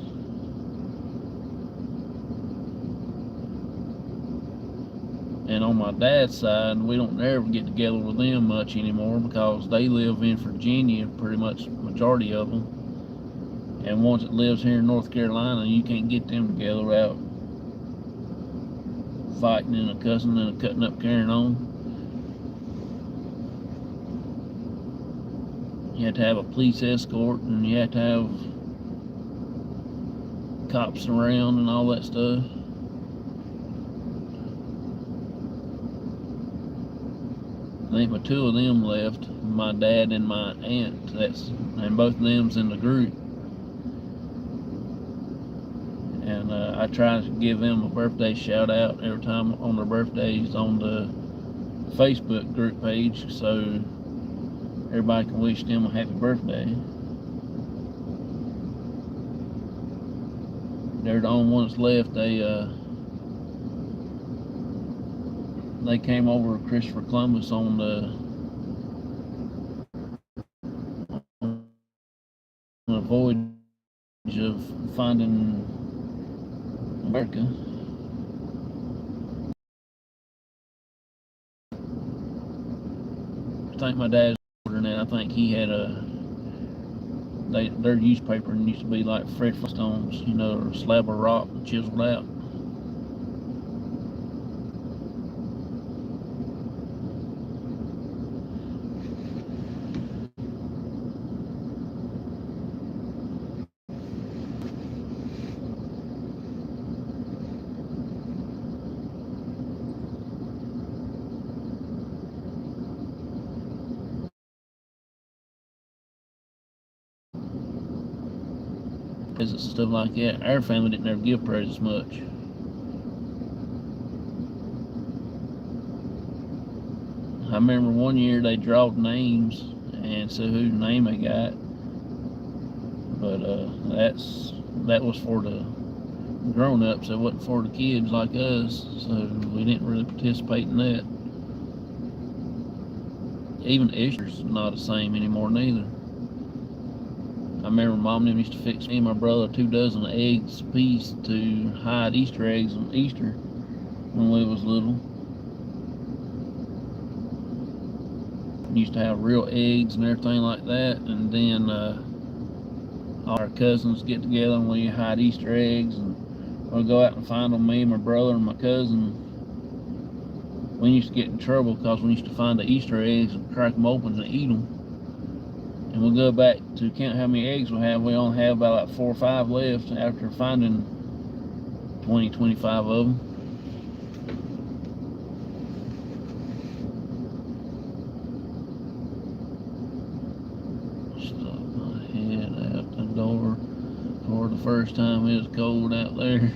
S1: And on my dad's side, we don't ever get together with them much anymore because they live in Virginia, pretty much majority of them. And ones that lives here in North Carolina, you can't get them together without fighting and a cussing and a cutting up, carrying on. You have to have a police escort, and you have to have cops around and all that stuff. I think my two of them left, my dad and my aunt. And both of them's in the group. And I try to give them a birthday shout out every time on their birthdays on the Facebook group page, so everybody can wish them a happy birthday. They're the only ones left. They came over to Christopher Columbus on a voyage of finding America. I think my dad's older than that. I think he had their newspaper used to be like Fred Flintstones, you know, a slab of rock chiseled out. Presents and stuff like that. Our family didn't ever give presents much. I remember one year they drawed names and said whose name they got, but that was for the grown-ups. It wasn't for the kids like us, so we didn't really participate in that. Even Easter's not the same anymore neither. I remember Mom and them used to fix me and my brother 2 dozen eggs apiece to hide Easter eggs on Easter when we was little. We used to have real eggs and everything like that, and then all our cousins get together and we hide Easter eggs, and we'll go out and find them, me, my brother, and my cousin. We used to get in trouble because we used to find the Easter eggs and crack them open and eat them. And we'll go back to count how many eggs we have. We only have about like 4 or 5 left after finding 20, 25 of them. Stuck my head out the door for the first time. It was cold out there.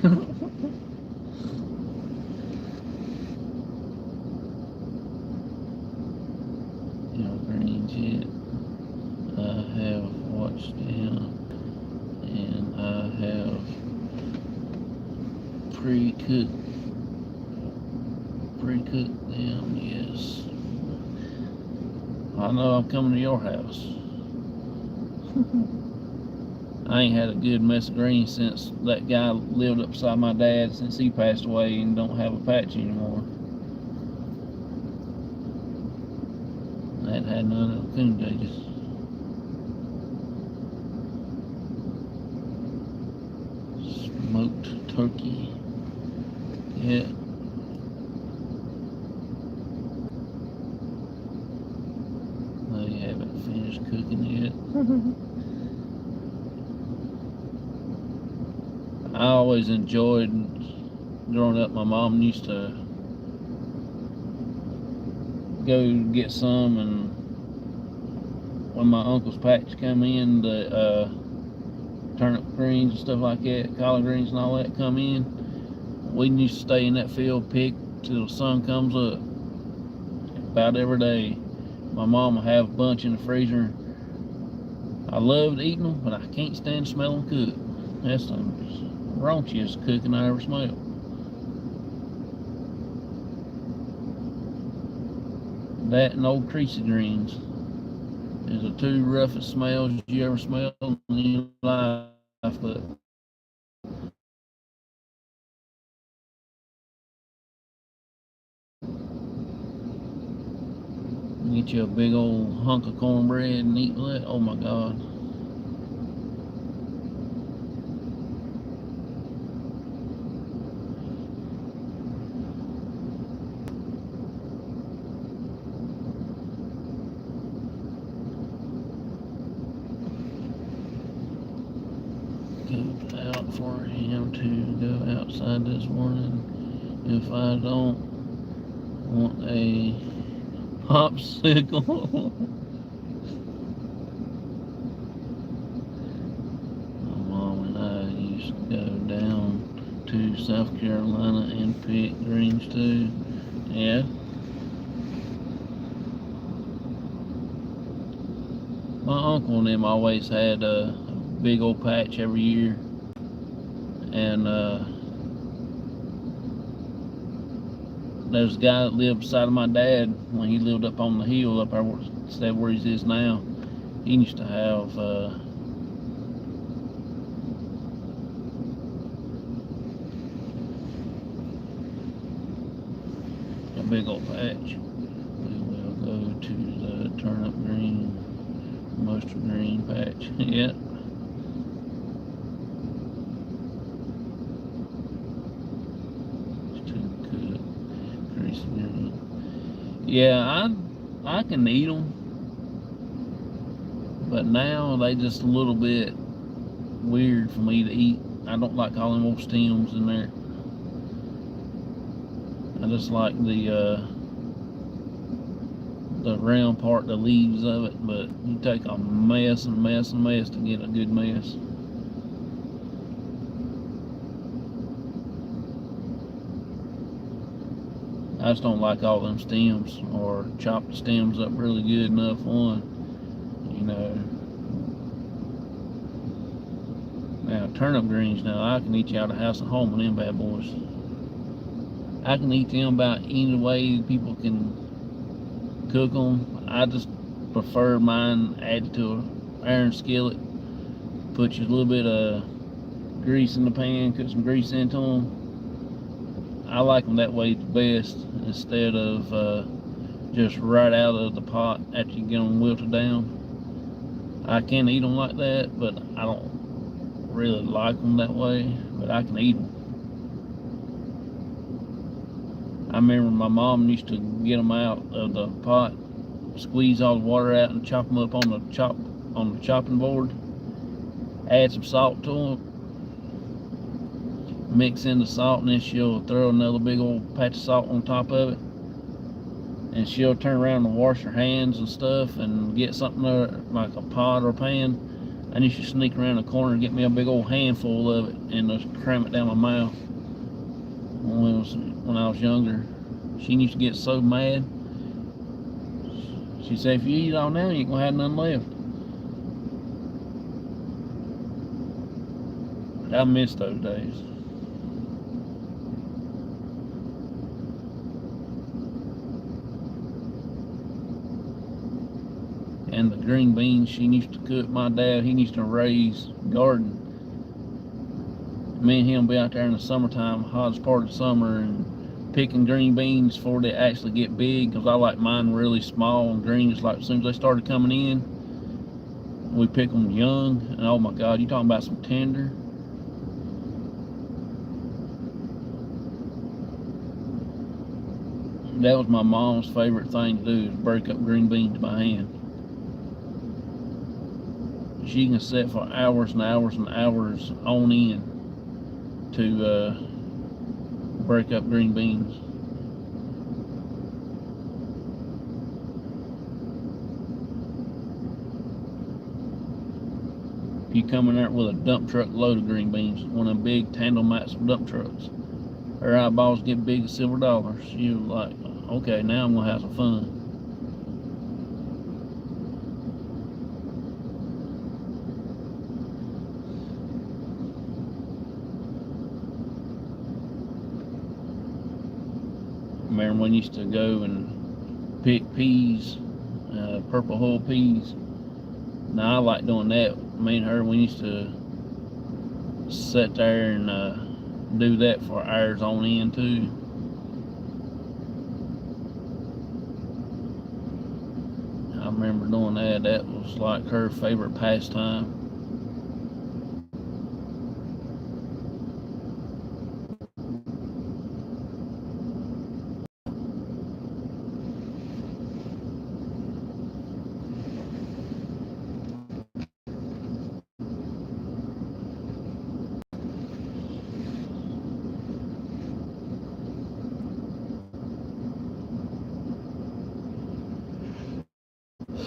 S1: Greens yet. I have watched them, and I have pre-cooked them, yes. I know I'm coming to your house. I ain't had a good mess of greens since that guy lived up beside my dad, since he passed away and don't have a patch anymore. I hadn't had none of the coon days. Smoked turkey. Yeah. They haven't finished cooking yet. I always enjoyed growing up. My mom used to go get some, and when my uncle's patch come in, the turnip greens and stuff like that, collard greens and all that come in, we used to stay in that field, pick till the sun comes up. About every day. My mom would have a bunch in the freezer. I loved eating them, but I can't stand smelling cooked. That's the raunchiest cooking I ever smelled. That and old creasy greens. is the two roughest smells you ever smelled in your life, but get you a big old hunk of cornbread and eat with it. Oh my God. Go out for him to go outside this morning. If I don't want a popsicle. My mom and I used to go down to South Carolina and pick greens too. Yeah. My uncle and them always had a big old patch every year. And there's a guy that lived beside of my dad when he lived up on the hill up there where he is now. He used to have a big old patch. We will go to the turnip green, mustard green patch. Yep. It's too good. Greasy green. Yeah, I can eat them, but now they just a little bit weird for me to eat. I don't like all them old stems in there. I just like the round part, the leaves of it, but you take a mess and mess and mess to get a good mess. I just don't like all them stems, or chop the stems up really good enough one, you know. Now turnip greens, now I can eat you out of house and home with them bad boys. I can eat them about any way people can cook them. I just prefer mine added to an iron skillet. Put you a little bit of grease in the pan, put some grease into them. I like them that way the best, instead of just right out of the pot after you get them wilted down. I can eat them like that, but I don't really like them that way, but I can eat them. I remember my mom used to get them out of the pot, squeeze all the water out, and chop them up on the chopping board. Add some salt to them, mix in the salt, and then she'll throw another big old patch of salt on top of it. And she'll turn around and wash her hands and stuff, and get something like a pot or a pan. I used to sneak around the corner and get me a big old handful of it and just cram it down my mouth. When I was younger, she used to get so mad. She said, if you eat it all now, you ain't gonna have none left. I miss those days. And the green beans she used to cook, my dad, he used to raise garden. Me and him be out there in the summertime, hottest part of the summer, and picking green beans before they actually get big, because I like mine really small and green. It's like as soon as they started coming in, we pick them young, and oh my God, you talking about some tender. That was my mom's favorite thing to do, is break up green beans by hand. She can sit for hours and hours and hours on end to break up green beans. If you come in there with a dump truck load of green beans, one of them big tandem Maxim dump trucks, her eyeballs get big as silver dollars. You're like, okay, now I'm gonna have some fun. Remember when we used to go and pick peas, purple hull peas, Now I like doing that. Me and her, we used to sit there and do that for hours on end too. I remember doing that. That was like her favorite pastime.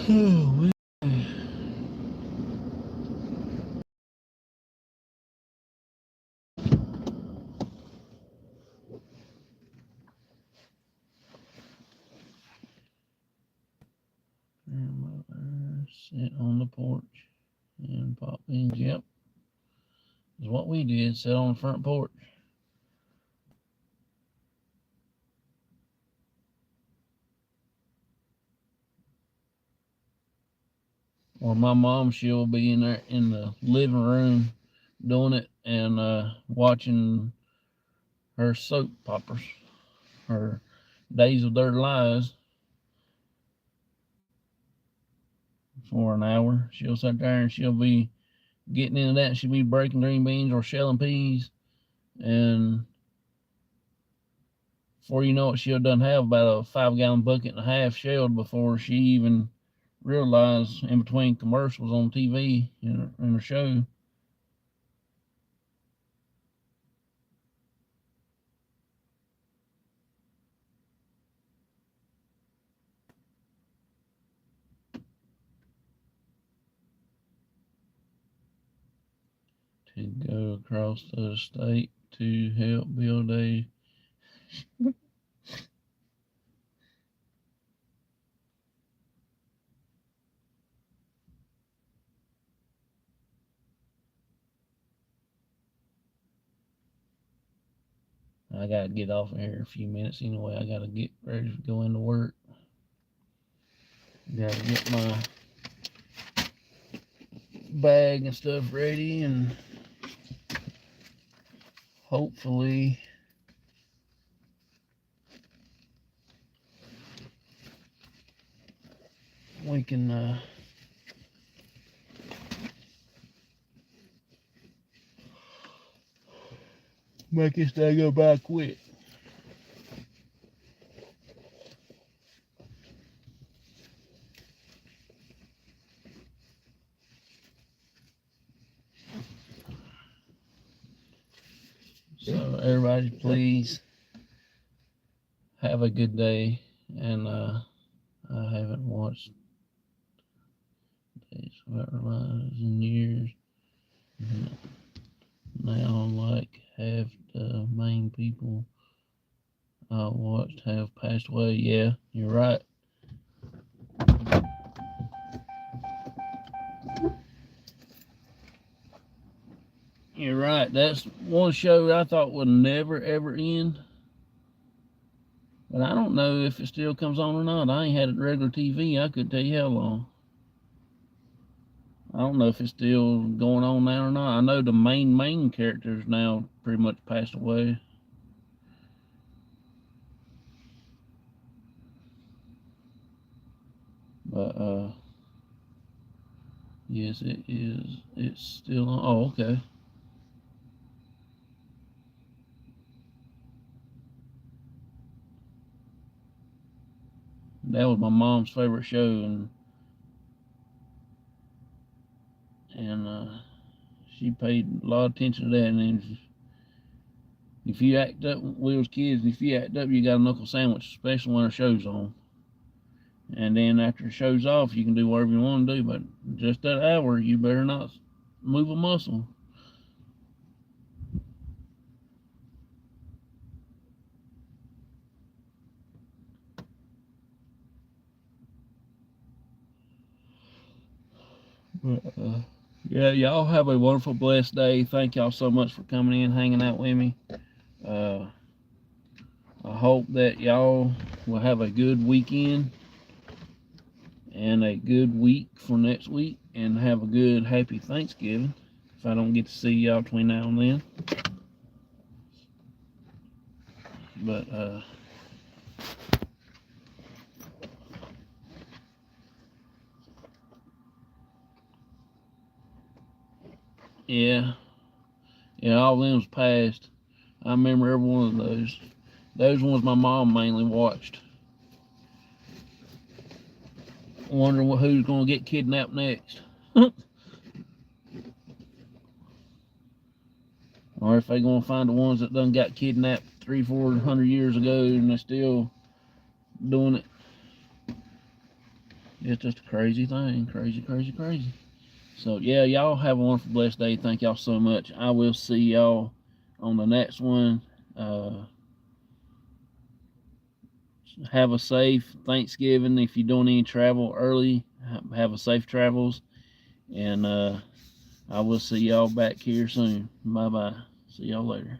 S1: Oh, sit on the porch and pop beans. Yep, is what we did. Sit on the front porch. Or my mom, she'll be in there in the living room doing it and watching her soap poppers, her Days of Dirty Lies for an hour. She'll sit there and she'll be getting into that. And she'll be breaking green beans or shelling peas, and before you know it, she'll done have about a 5-gallon bucket and a half shelled before she even realized, in between commercials on TV in her show. To go across the state to help build a. I gotta get off of here in a few minutes anyway. I gotta get ready to go into work. Gotta get my bag and stuff ready, and hopefully we can make this day go by quick. So everybody, please have a good day. And I haven't watched Days of Our Lives in years. Now, like half the main people I watched have passed away. Yeah, you're right. You're right. That's one show I thought would never ever end. But I don't know if it still comes on or not. I ain't had it regular TV. I could tell you how long. I don't know if it's still going on now or not. I know the main characters now pretty much passed away. But yes, it is. It's still on. Oh, okay. That was my mom's favorite show, and she paid a lot of attention to that. And if you act up, we was kids. If you act up, you got a knuckle sandwich, especially when her show's on. And then after the show's off, you can do whatever you want to do. But just that hour, you better not move a muscle. But, yeah, y'all have a wonderful, blessed day. Thank y'all so much for coming in, hanging out with me. I hope that y'all will have a good weekend. and a good week for next week, and have a good, happy Thanksgiving if I don't get to see y'all between now and then. But, yeah, all of them's passed. I remember every one of those. Those ones my mom mainly watched. Wondering who's going to get kidnapped next. Or if they going to find the ones that done got kidnapped 300-400 years ago and they're still doing it. It's just a crazy thing. Crazy, crazy, crazy. So, yeah, y'all have a wonderful, blessed day. Thank y'all so much. I will see y'all on the next one. Have a safe Thanksgiving. If you're doing any travel early, have a safe travels. And I will see y'all back here soon. Bye-bye. See y'all later.